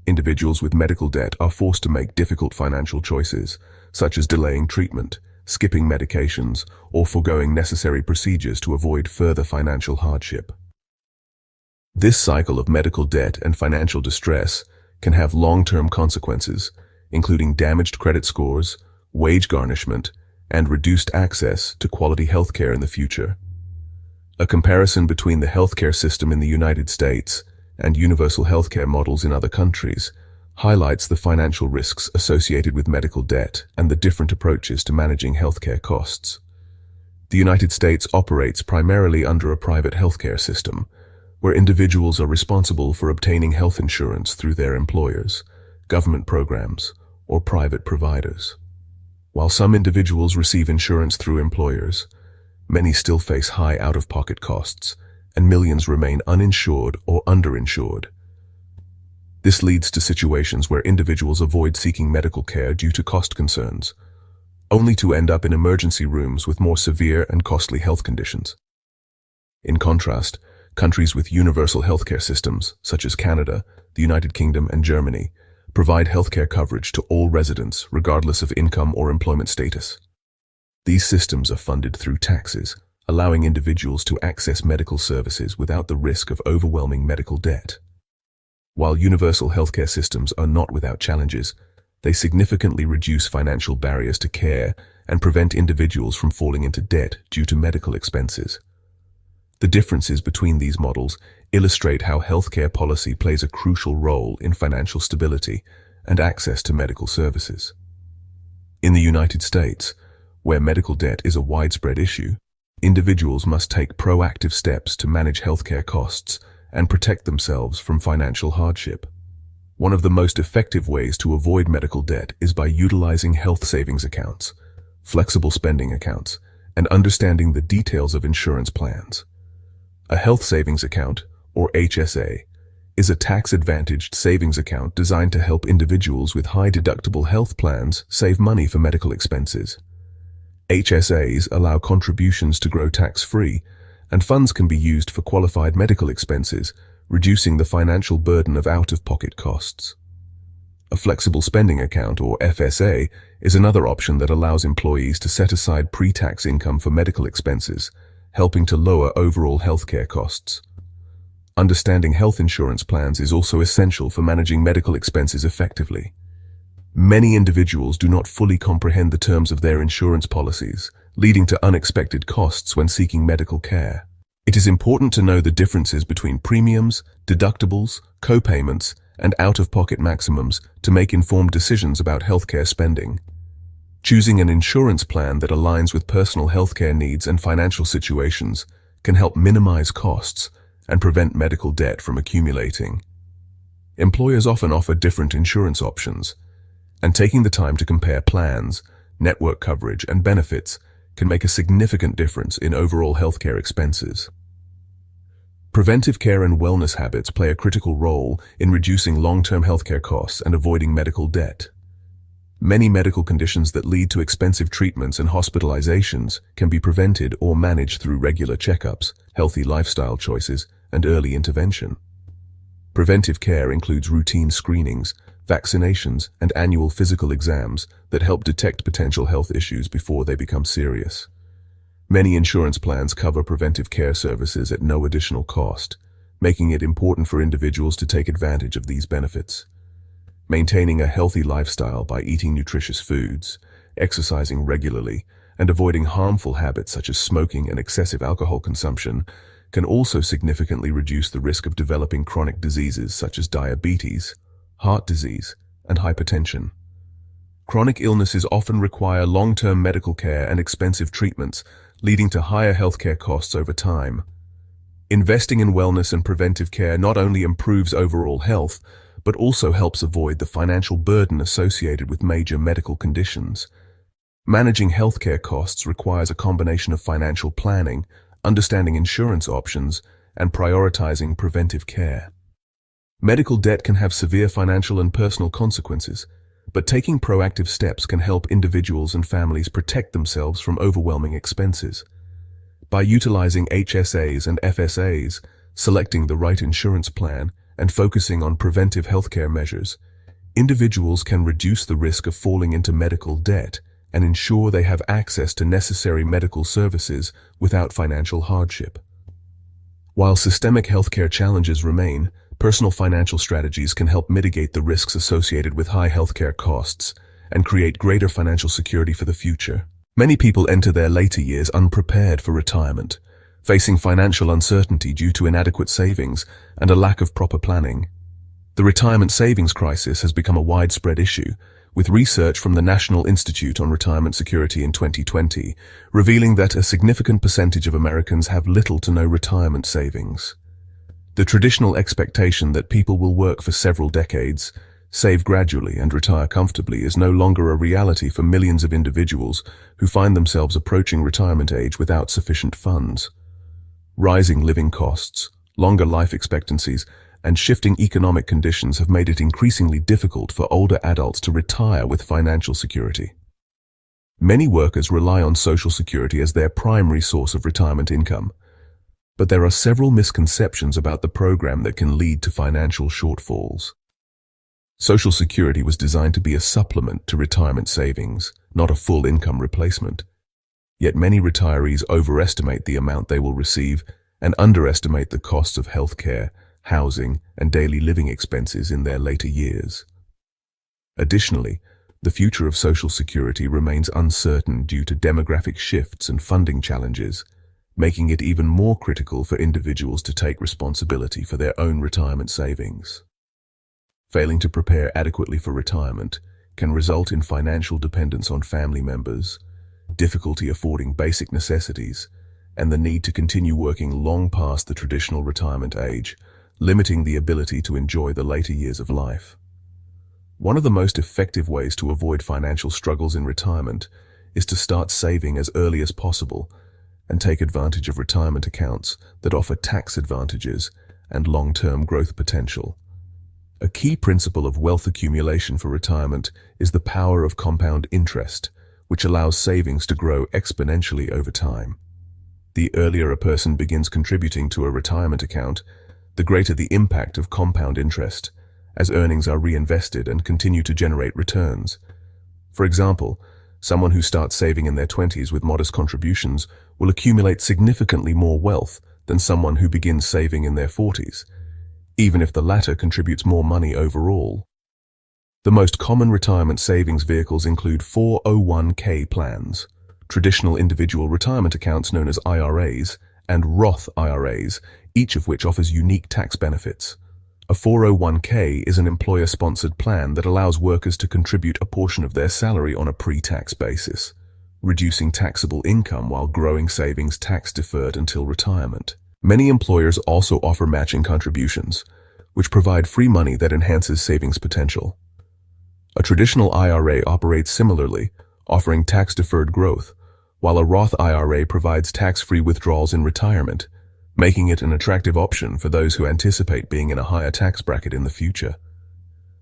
individuals with medical debt are forced to make difficult financial choices, such as delaying treatment, skipping medications, or foregoing necessary procedures to avoid further financial hardship. This cycle of medical debt and financial distress can have long-term consequences, including damaged credit scores, wage garnishment, and reduced access to quality healthcare in the future. A comparison between the healthcare system in the United States and universal healthcare models in other countries highlights the financial risks associated with medical debt and the different approaches to managing healthcare costs. The United States operates primarily under a private healthcare system, where individuals are responsible for obtaining health insurance through their employers, government programs, or private providers. While some individuals receive insurance through employers, many still face high out-of-pocket costs, and millions remain uninsured or underinsured. This leads to situations where individuals avoid seeking medical care due to cost concerns, only to end up in emergency rooms with more severe and costly health conditions. In contrast, countries with universal healthcare systems, such as Canada, the United Kingdom, and Germany, provide healthcare coverage to all residents regardless of income or employment status. These systems are funded through taxes, allowing individuals to access medical services without the risk of overwhelming medical debt. While universal healthcare systems are not without challenges, they significantly reduce financial barriers to care and prevent individuals from falling into debt due to medical expenses. The differences between these models illustrate how healthcare policy plays a crucial role in financial stability and access to medical services. In the United States, where medical debt is a widespread issue, individuals must take proactive steps to manage healthcare costs and protect themselves from financial hardship. One of the most effective ways to avoid medical debt is by utilizing health savings accounts, flexible spending accounts, and understanding the details of insurance plans. A health savings account, or HSA, is a tax-advantaged savings account designed to help individuals with high-deductible health plans save money for medical expenses. HSAs allow contributions to grow tax-free, and funds can be used for qualified medical expenses, reducing the financial burden of out-of-pocket costs. A flexible spending account, or FSA, is another option that allows employees to set aside pre-tax income for medical expenses, helping to lower overall healthcare costs. Understanding health insurance plans is also essential for managing medical expenses effectively. Many individuals do not fully comprehend the terms of their insurance policies, leading to unexpected costs when seeking medical care. It is important to know the differences between premiums, deductibles, co-payments, and out-of-pocket maximums to make informed decisions about healthcare spending. Choosing an insurance plan that aligns with personal healthcare needs and financial situations can help minimize costs and prevent medical debt from accumulating. Employers often offer different insurance options, and taking the time to compare plans, network coverage, and benefits can make a significant difference in overall healthcare expenses. Preventive care and wellness habits play a critical role in reducing long-term healthcare costs and avoiding medical debt. Many medical conditions that lead to expensive treatments and hospitalizations can be prevented or managed through regular checkups, healthy lifestyle choices, and early intervention. Preventive care includes routine screenings, vaccinations, and annual physical exams that help detect potential health issues before they become serious. Many insurance plans cover preventive care services at no additional cost, making it important for individuals to take advantage of these benefits. Maintaining a healthy lifestyle by eating nutritious foods, exercising regularly, and avoiding harmful habits such as smoking and excessive alcohol consumption can also significantly reduce the risk of developing chronic diseases such as diabetes, heart disease, and hypertension. Chronic illnesses often require long-term medical care and expensive treatments, leading to higher healthcare costs over time. Investing in wellness and preventive care not only improves overall health, but also helps avoid the financial burden associated with major medical conditions. Managing healthcare costs requires a combination of financial planning, understanding insurance options, and prioritizing preventive care. Medical debt can have severe financial and personal consequences, but taking proactive steps can help individuals and families protect themselves from overwhelming expenses. By utilizing HSAs and FSAs, selecting the right insurance plan, and focusing on preventive healthcare measures, individuals can reduce the risk of falling into medical debt and ensure they have access to necessary medical services without financial hardship. While systemic healthcare challenges remain, personal financial strategies can help mitigate the risks associated with high healthcare costs and create greater financial security for the future. Many people enter their later years unprepared for retirement, facing financial uncertainty due to inadequate savings and a lack of proper planning. The retirement savings crisis has become a widespread issue, with research from the National Institute on Retirement Security in 2020 revealing that a significant percentage of Americans have little to no retirement savings. The traditional expectation that people will work for several decades, save gradually, and retire comfortably is no longer a reality for millions of individuals who find themselves approaching retirement age without sufficient funds. Rising living costs, longer life expectancies, and shifting economic conditions have made it increasingly difficult for older adults to retire with financial security. Many workers rely on Social Security as their primary source of retirement income, but there are several misconceptions about the program that can lead to financial shortfalls. Social Security was designed to be a supplement to retirement savings, not a full income replacement. Yet many retirees overestimate the amount they will receive and underestimate the costs of health care, housing, and daily living expenses in their later years. Additionally, the future of Social Security remains uncertain due to demographic shifts and funding challenges, making it even more critical for individuals to take responsibility for their own retirement savings. Failing to prepare adequately for retirement can result in financial dependence on family members, difficulty affording basic necessities, and the need to continue working long past the traditional retirement age, limiting the ability to enjoy the later years of life. One of the most effective ways to avoid financial struggles in retirement is to start saving as early as possible and take advantage of retirement accounts that offer tax advantages and long-term growth potential. A key principle of wealth accumulation for retirement is the power of compound interest, which allows savings to grow exponentially over time. The earlier a person begins contributing to a retirement account, the greater the impact of compound interest, as earnings are reinvested and continue to generate returns. For example, someone who starts saving in their 20s with modest contributions will accumulate significantly more wealth than someone who begins saving in their 40s, even if the latter contributes more money overall. The most common retirement savings vehicles include 401k plans, traditional individual retirement accounts known as IRAs, and Roth IRAs, each of which offers unique tax benefits. A 401k is an employer-sponsored plan that allows workers to contribute a portion of their salary on a pre-tax basis, reducing taxable income while growing savings tax-deferred until retirement. Many employers also offer matching contributions, which provide free money that enhances savings potential. A traditional IRA operates similarly, offering tax-deferred growth, while a Roth IRA provides tax-free withdrawals in retirement, making it an attractive option for those who anticipate being in a higher tax bracket in the future.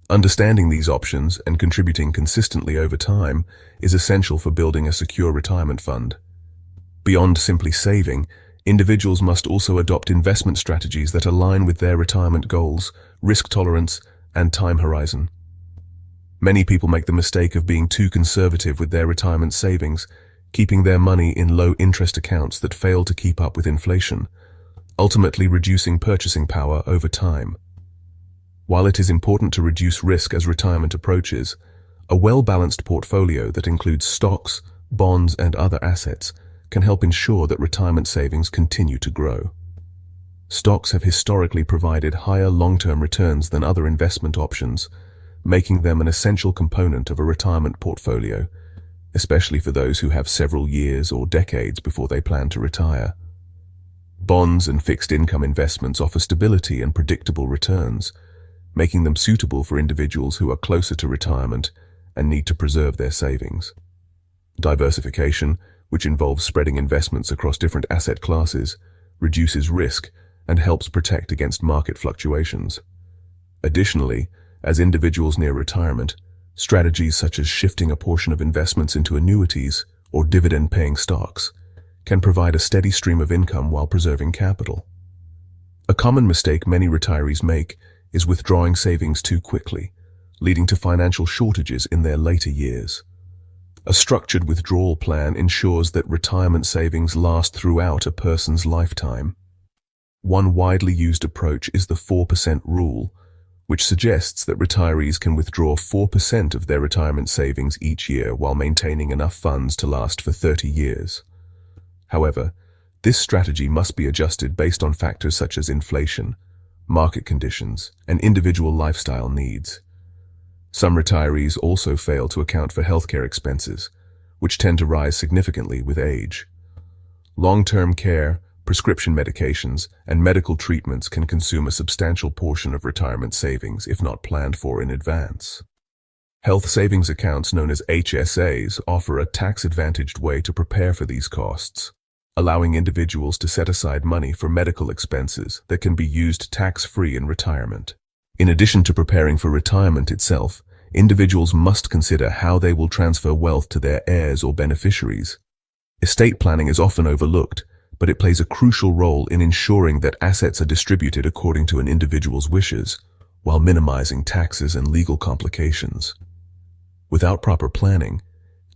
Understanding these options and contributing consistently over time is essential for building a secure retirement fund. Beyond simply saving, individuals must also adopt investment strategies that align with their retirement goals, risk tolerance, and time horizon. Many people make the mistake of being too conservative with their retirement savings, keeping their money in low-interest accounts that fail to keep up with inflation, ultimately reducing purchasing power over time. While it is important to reduce risk as retirement approaches, a well-balanced portfolio that includes stocks, bonds, and other assets can help ensure that retirement savings continue to grow. Stocks have historically provided higher long-term returns than other investment options, making them an essential component of a retirement portfolio, especially for those who have several years or decades before they plan to retire. Bonds and fixed income investments offer stability and predictable returns, making them suitable for individuals who are closer to retirement and need to preserve their savings. Diversification, which involves spreading investments across different asset classes, reduces risk and helps protect against market fluctuations. Additionally, as individuals near retirement, strategies such as shifting a portion of investments into annuities or dividend-paying stocks can provide a steady stream of income while preserving capital. A common mistake many retirees make is withdrawing savings too quickly, leading to financial shortages in their later years. A structured withdrawal plan ensures that retirement savings last throughout a person's lifetime. One widely used approach is the 4% rule, which suggests that retirees can withdraw 4% of their retirement savings each year while maintaining enough funds to last for 30 years. However, this strategy must be adjusted based on factors such as inflation, market conditions, and individual lifestyle needs. Some retirees also fail to account for healthcare expenses, which tend to rise significantly with age. Long-term care, prescription medications, and medical treatments can consume a substantial portion of retirement savings if not planned for in advance. Health savings accounts known as HSAs offer a tax-advantaged way to prepare for these costs, allowing individuals to set aside money for medical expenses that can be used tax-free in retirement. In addition to preparing for retirement itself, individuals must consider how they will transfer wealth to their heirs or beneficiaries. Estate planning is often overlooked, but it plays a crucial role in ensuring that assets are distributed according to an individual's wishes, while minimizing taxes and legal complications. Without proper planning,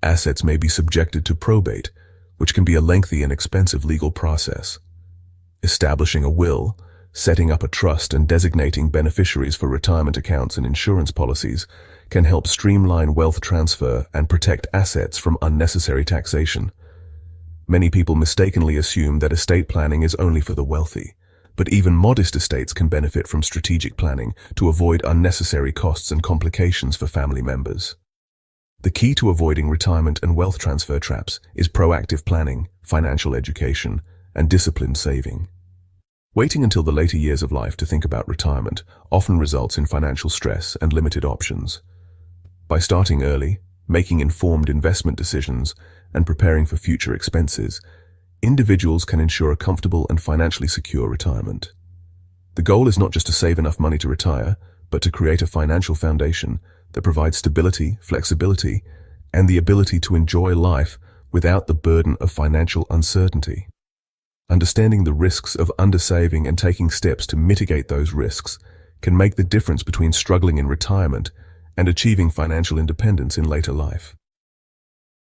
assets may be subjected to probate, which can be a lengthy and expensive legal process. Establishing a will, setting up a trust, and designating beneficiaries for retirement accounts and insurance policies can help streamline wealth transfer and protect assets from unnecessary taxation. Many people mistakenly assume that estate planning is only for the wealthy, but even modest estates can benefit from strategic planning to avoid unnecessary costs and complications for family members. The key to avoiding retirement and wealth transfer traps is proactive planning, financial education, and disciplined saving. Waiting until the later years of life to think about retirement often results in financial stress and limited options. By starting early, making informed investment decisions, and preparing for future expenses, individuals can ensure a comfortable and financially secure retirement. The goal is not just to save enough money to retire, but to create a financial foundation that provides stability, flexibility, and the ability to enjoy life without the burden of financial uncertainty. Understanding the risks of undersaving and taking steps to mitigate those risks can make the difference between struggling in retirement and achieving financial independence in later life.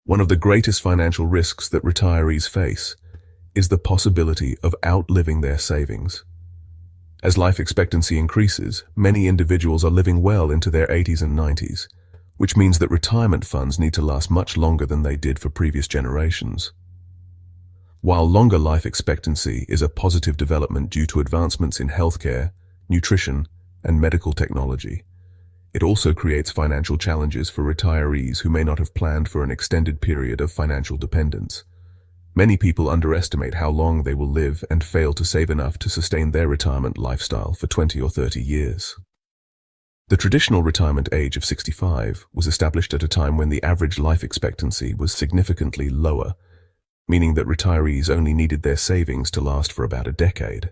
One of the greatest financial risks that retirees face is the possibility of outliving their savings. As life expectancy increases, many individuals are living well into their 80s and 90s, which means that retirement funds need to last much longer than they did for previous generations. While longer life expectancy is a positive development due to advancements in healthcare, nutrition, and medical technology, it also creates financial challenges for retirees who may not have planned for an extended period of financial dependence. Many people underestimate how long they will live and fail to save enough to sustain their retirement lifestyle for 20 or 30 years. The traditional retirement age of 65 was established at a time when the average life expectancy was significantly lower, meaning that retirees only needed their savings to last for about a decade.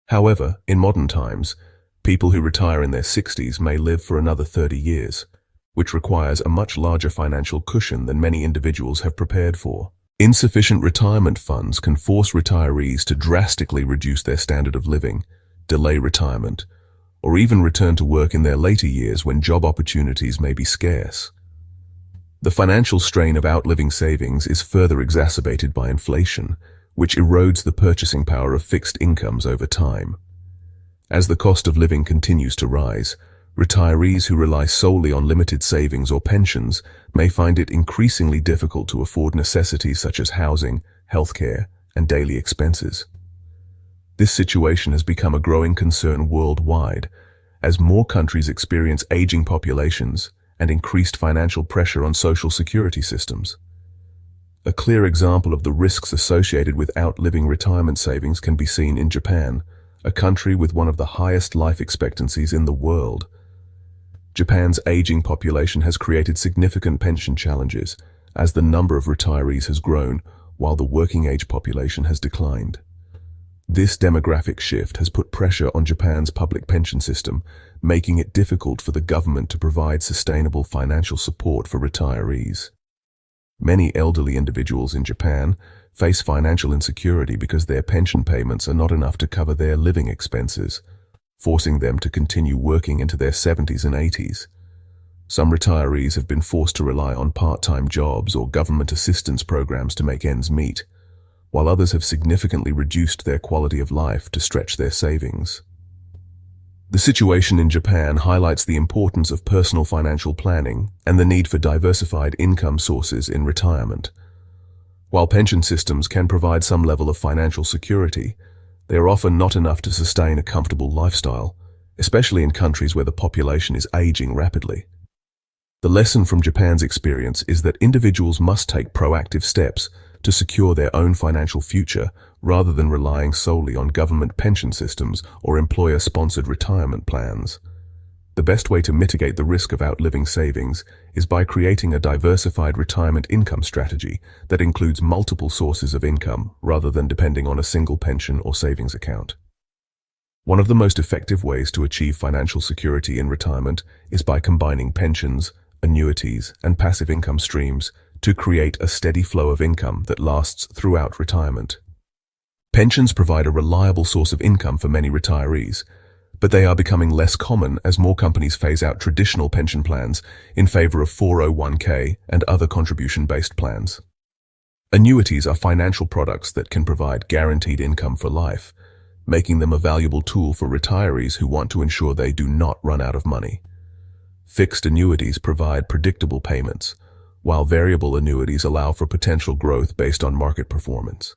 However, in modern times, people who retire in their 60s may live for another 30 years, which requires a much larger financial cushion than many individuals have prepared for. Insufficient retirement funds can force retirees to drastically reduce their standard of living, delay retirement, or even return to work in their later years when job opportunities may be scarce. The financial strain of outliving savings is further exacerbated by inflation, which erodes the purchasing power of fixed incomes over time. As the cost of living continues to rise, retirees who rely solely on limited savings or pensions may find it increasingly difficult to afford necessities such as housing, healthcare, and daily expenses. This situation has become a growing concern worldwide, as more countries experience aging populations and increased financial pressure on social security systems. A clear example of the risks associated with outliving retirement savings can be seen in Japan, a country with one of the highest life expectancies in the world. Japan's aging population has created significant pension challenges, as the number of retirees has grown while the working-age population has declined. This demographic shift has put pressure on Japan's public pension system, making it difficult for the government to provide sustainable financial support for retirees. Many elderly individuals in Japan face financial insecurity because their pension payments are not enough to cover their living expenses, forcing them to continue working into their 70s and 80s. Some retirees have been forced to rely on part-time jobs or government assistance programs to make ends meet, while others have significantly reduced their quality of life to stretch their savings. The situation in Japan highlights the importance of personal financial planning and the need for diversified income sources in retirement. While pension systems can provide some level of financial security, they are often not enough to sustain a comfortable lifestyle, especially in countries where the population is aging rapidly. The lesson from Japan's experience is that individuals must take proactive steps to secure their own financial future rather than relying solely on government pension systems or employer-sponsored retirement plans. The best way to mitigate the risk of outliving savings is by creating a diversified retirement income strategy that includes multiple sources of income rather than depending on a single pension or savings account. One of the most effective ways to achieve financial security in retirement is by combining pensions, annuities, and passive income streams to create a steady flow of income that lasts throughout retirement. Pensions provide a reliable source of income for many retirees, but they are becoming less common as more companies phase out traditional pension plans in favor of 401k and other contribution-based plans. Annuities are financial products that can provide guaranteed income for life, making them a valuable tool for retirees who want to ensure they do not run out of money. Fixed annuities provide predictable payments, while variable annuities allow for potential growth based on market performance.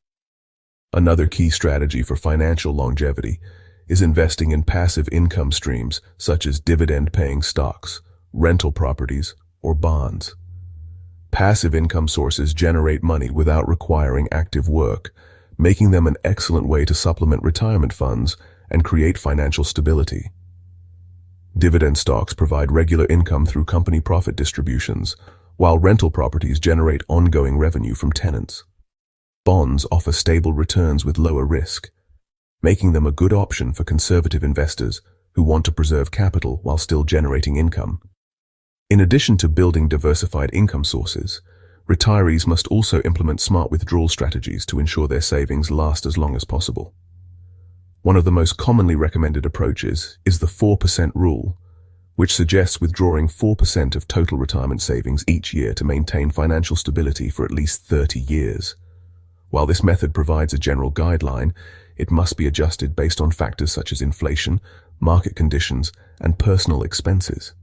Another key strategy for financial longevity is investing in passive income streams such as dividend-paying stocks, rental properties, or bonds. Passive income sources generate money without requiring active work, making them an excellent way to supplement retirement funds and create financial stability. Dividend stocks provide regular income through company profit distributions, while rental properties generate ongoing revenue from tenants. Bonds offer stable returns with lower risk, making them a good option for conservative investors who want to preserve capital while still generating income. In addition to building diversified income sources, retirees must also implement smart withdrawal strategies to ensure their savings last as long as possible. One of the most commonly recommended approaches is the 4% rule, which suggests withdrawing 4% of total retirement savings each year to maintain financial stability for at least 30 years. While this method provides a general guideline, it must be adjusted based on factors such as inflation, market conditions, and personal expenses.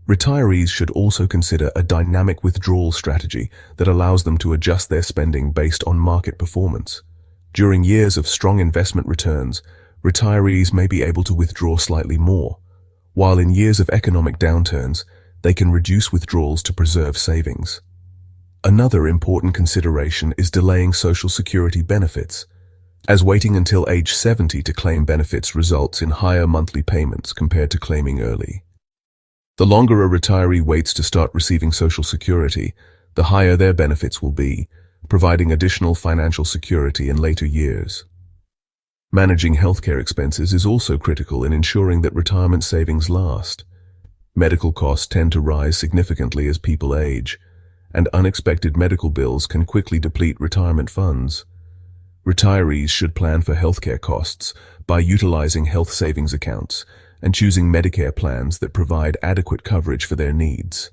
Retirees should also consider a dynamic withdrawal strategy that allows them to adjust their spending based on market performance. During years of strong investment returns, retirees may be able to withdraw slightly more, while in years of economic downturns, they can reduce withdrawals to preserve savings. Another important consideration is delaying Social Security benefits, as waiting until age 70 to claim benefits results in higher monthly payments compared to claiming early. The longer a retiree waits to start receiving Social Security, the higher their benefits will be, providing additional financial security in later years. Managing healthcare expenses is also critical in ensuring that retirement savings last. Medical costs tend to rise significantly as people age, and unexpected medical bills can quickly deplete retirement funds. Retirees should plan for healthcare costs by utilizing health savings accounts and choosing Medicare plans that provide adequate coverage for their needs.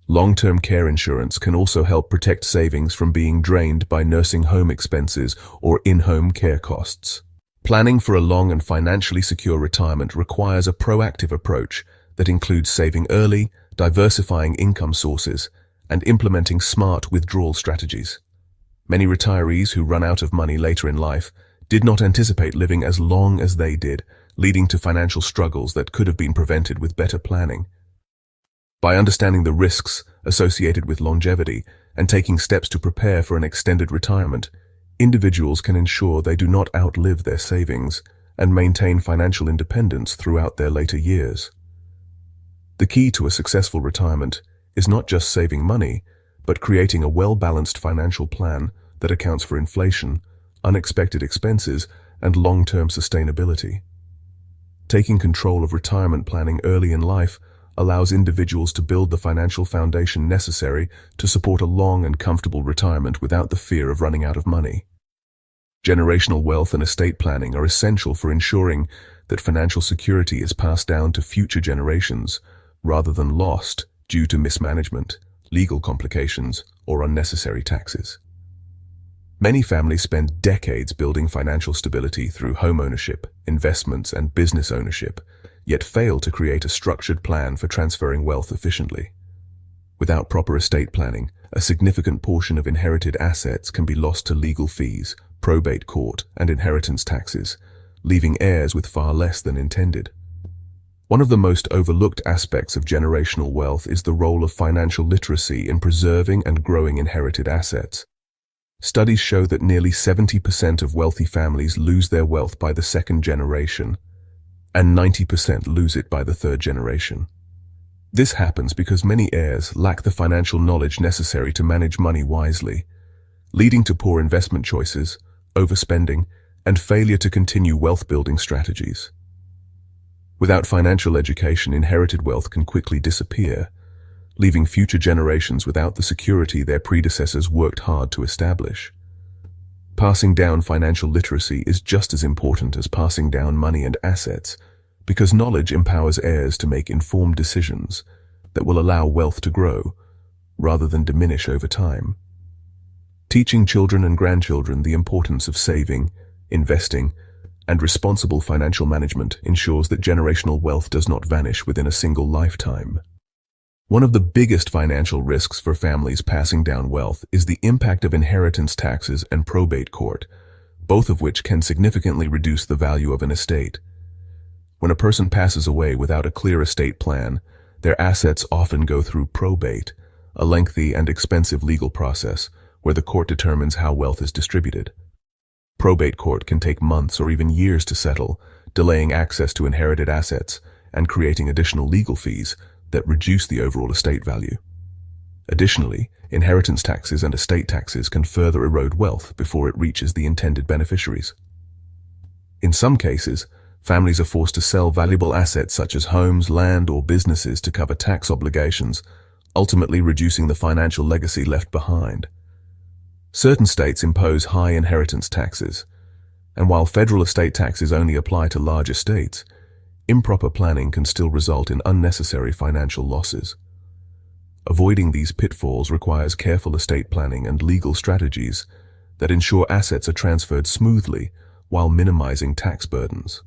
Long-term care insurance can also help protect savings from being drained by nursing home expenses or in-home care costs. Planning for a long and financially secure retirement requires a proactive approach that includes saving early, diversifying income sources, and implementing smart withdrawal strategies. Many retirees who run out of money later in life did not anticipate living as long as they did, leading to financial struggles that could have been prevented with better planning. By understanding the risks associated with longevity and taking steps to prepare for an extended retirement, individuals can ensure they do not outlive their savings and maintain financial independence throughout their later years. The key to a successful retirement is not just saving money, but creating a well-balanced financial plan that accounts for inflation, unexpected expenses, and long-term sustainability. Taking control of retirement planning early in life allows individuals to build the financial foundation necessary to support a long and comfortable retirement without the fear of running out of money. Generational wealth and estate planning are essential for ensuring that financial security is passed down to future generations rather than lost due to mismanagement, legal complications, or unnecessary taxes. Many families spend decades building financial stability through home ownership, investments, and business ownership, yet fail to create a structured plan for transferring wealth efficiently. Without proper estate planning, a significant portion of inherited assets can be lost to legal fees, probate court, and inheritance taxes, leaving heirs with far less than intended. One of the most overlooked aspects of generational wealth is the role of financial literacy in preserving and growing inherited assets. Studies show that nearly 70% of wealthy families lose their wealth by the second generation, and 90% lose it by the third generation. This happens because many heirs lack the financial knowledge necessary to manage money wisely, leading to poor investment choices, overspending, and failure to continue wealth-building strategies. Without financial education, inherited wealth can quickly disappear, leaving future generations without the security their predecessors worked hard to establish. Passing down financial literacy is just as important as passing down money and assets, because knowledge empowers heirs to make informed decisions that will allow wealth to grow, rather than diminish over time. Teaching children and grandchildren the importance of saving, investing, and responsible financial management ensures that generational wealth does not vanish within a single lifetime. One of the biggest financial risks for families passing down wealth is the impact of inheritance taxes and probate court, both of which can significantly reduce the value of an estate. When a person passes away without a clear estate plan, their assets often go through probate, a lengthy and expensive legal process where the court determines how wealth is distributed. Probate court can take months or even years to settle, delaying access to inherited assets and creating additional legal fees that reduce the overall estate value. Additionally, inheritance taxes and estate taxes can further erode wealth before it reaches the intended beneficiaries. In some cases, families are forced to sell valuable assets such as homes, land, or businesses to cover tax obligations, ultimately reducing the financial legacy left behind. Certain states impose high inheritance taxes, and while federal estate taxes only apply to large estates, improper planning can still result in unnecessary financial losses. Avoiding these pitfalls requires careful estate planning and legal strategies that ensure assets are transferred smoothly while minimizing tax burdens.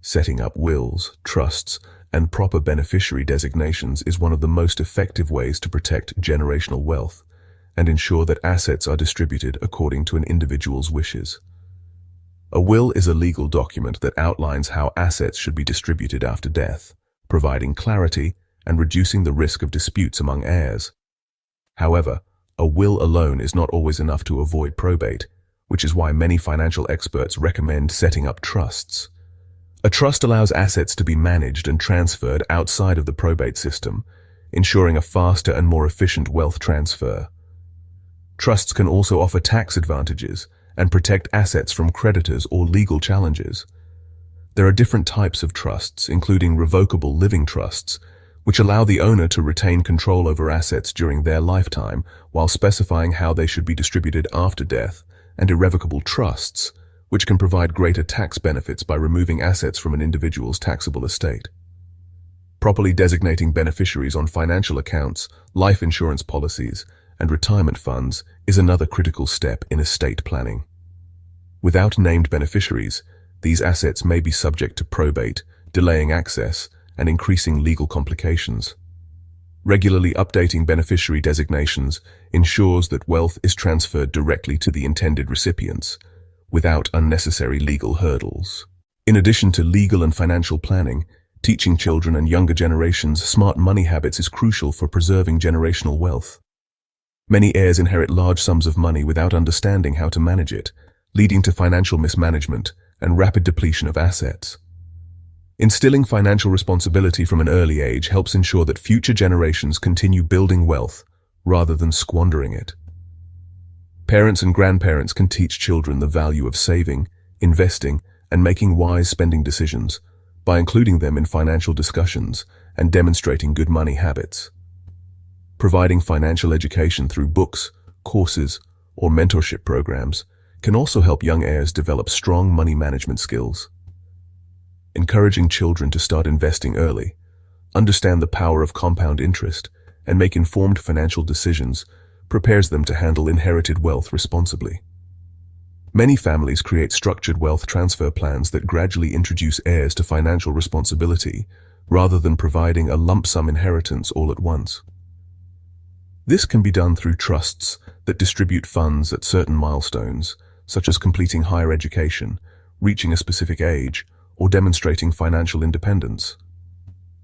Setting up wills, trusts, and proper beneficiary designations is one of the most effective ways to protect generational wealth and ensure that assets are distributed according to an individual's wishes. A will is a legal document that outlines how assets should be distributed after death, providing clarity and reducing the risk of disputes among heirs. However, A will alone is not always enough to avoid probate, which is why many financial experts recommend setting up trusts. A trust allows assets to be managed and transferred outside of the probate system, ensuring a faster and more efficient wealth transfer. Trusts can also offer tax advantages and protect assets from creditors or legal challenges. There are different types of trusts, including revocable living trusts, which allow the owner to retain control over assets during their lifetime while specifying how they should be distributed after death, and irrevocable trusts, which can provide greater tax benefits by removing assets from an individual's taxable estate. Properly designating beneficiaries on financial accounts, life insurance policies, and retirement funds is another critical step in estate planning. Without named beneficiaries, these assets may be subject to probate, delaying access, and increasing legal complications. Regularly updating beneficiary designations ensures that wealth is transferred directly to the intended recipients, without unnecessary legal hurdles. In addition to legal and financial planning, teaching children and younger generations smart money habits is crucial for preserving generational wealth. Many heirs inherit large sums of money without understanding how to manage it, leading to financial mismanagement and rapid depletion of assets. Instilling financial responsibility from an early age helps ensure that future generations continue building wealth rather than squandering it. Parents and grandparents can teach children the value of saving, investing, and making wise spending decisions by including them in financial discussions and demonstrating good money habits. Providing financial education through books, courses, or mentorship programs can also help young heirs develop strong money management skills. Encouraging children to start investing early, understand the power of compound interest, and make informed financial decisions prepares them to handle inherited wealth responsibly. Many families create structured wealth transfer plans that gradually introduce heirs to financial responsibility rather than providing a lump sum inheritance all at once. This can be done through trusts that distribute funds at certain milestones, such as completing higher education, reaching a specific age, or demonstrating financial independence.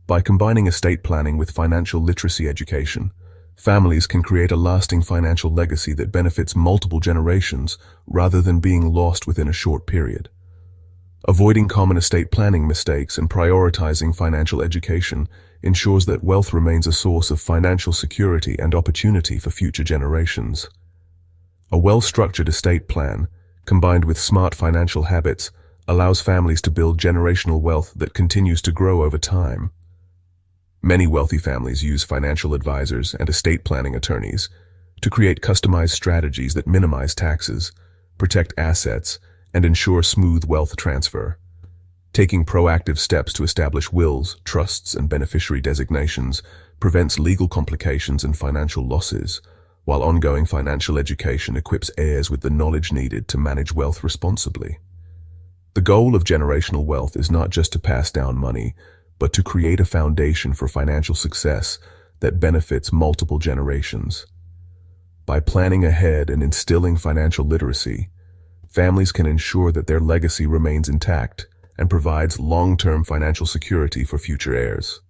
By combining estate planning with financial literacy education, families can create a lasting financial legacy that benefits multiple generations rather than being lost within a short period. Avoiding common estate planning mistakes and prioritizing financial education ensures that wealth remains a source of financial security and opportunity for future generations. A well-structured estate plan, combined with smart financial habits, allows families to build generational wealth that continues to grow over time. Many wealthy families use financial advisors and estate planning attorneys to create customized strategies that minimize taxes, protect assets, and ensure smooth wealth transfer. Taking proactive steps to establish wills, trusts, and beneficiary designations prevents legal complications and financial losses, while ongoing financial education equips heirs with the knowledge needed to manage wealth responsibly. The goal of generational wealth is not just to pass down money, but to create a foundation for financial success that benefits multiple generations. By planning ahead and instilling financial literacy, families can ensure that their legacy remains intact and provides long-term financial security for future heirs.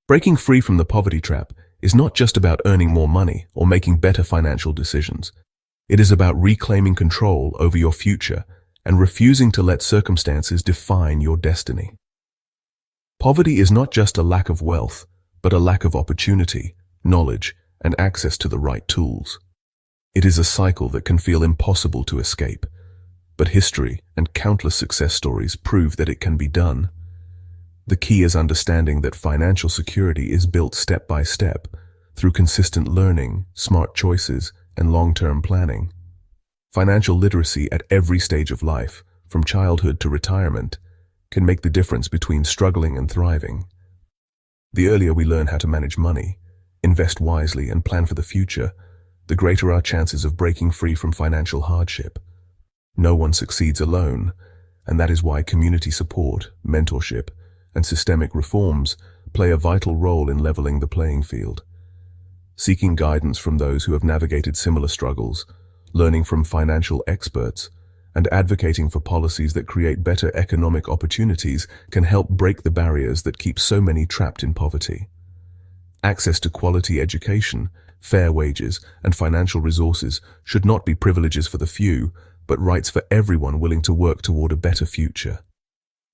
Breaking free from the poverty trap is not just about earning more money or making better financial decisions. It is about reclaiming control over your future and refusing to let circumstances define your destiny. Poverty is not just a lack of wealth, but a lack of opportunity, knowledge, and access to the right tools. It is a cycle that can feel impossible to escape, but history and countless success stories prove that it can be done. The key is understanding that financial security is built step by step through consistent learning, smart choices, and long-term planning. Financial literacy at every stage of life, from childhood to retirement, can make the difference between struggling and thriving. The earlier we learn how to manage money, invest wisely, and plan for the future, the greater our chances of breaking free from financial hardship. No one succeeds alone, and that is why community support, mentorship, and systemic reforms play a vital role in leveling the playing field. Seeking guidance from those who have navigated similar struggles, learning from financial experts, and advocating for policies that create better economic opportunities can help break the barriers that keep so many trapped in poverty. Access to quality education, fair wages, and financial resources should not be privileges for the few, but rights for everyone willing to work toward a better future.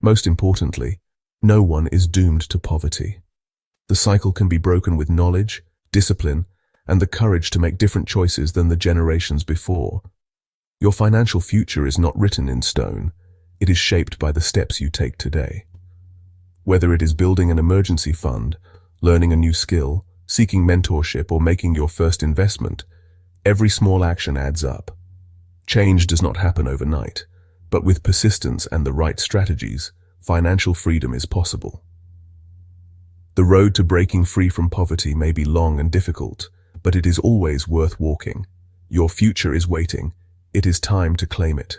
Most importantly, no one is doomed to poverty. The cycle can be broken with knowledge, discipline, and the courage to make different choices than the generations before. Your financial future is not written in stone. It is shaped by the steps you take today. Whether it is building an emergency fund, learning a new skill, seeking mentorship, or making your first investment, every small action adds up. Change does not happen overnight, but with persistence and the right strategies, financial freedom is possible. The road to breaking free from poverty may be long and difficult, but it is always worth walking. Your future is waiting. It is time to claim it.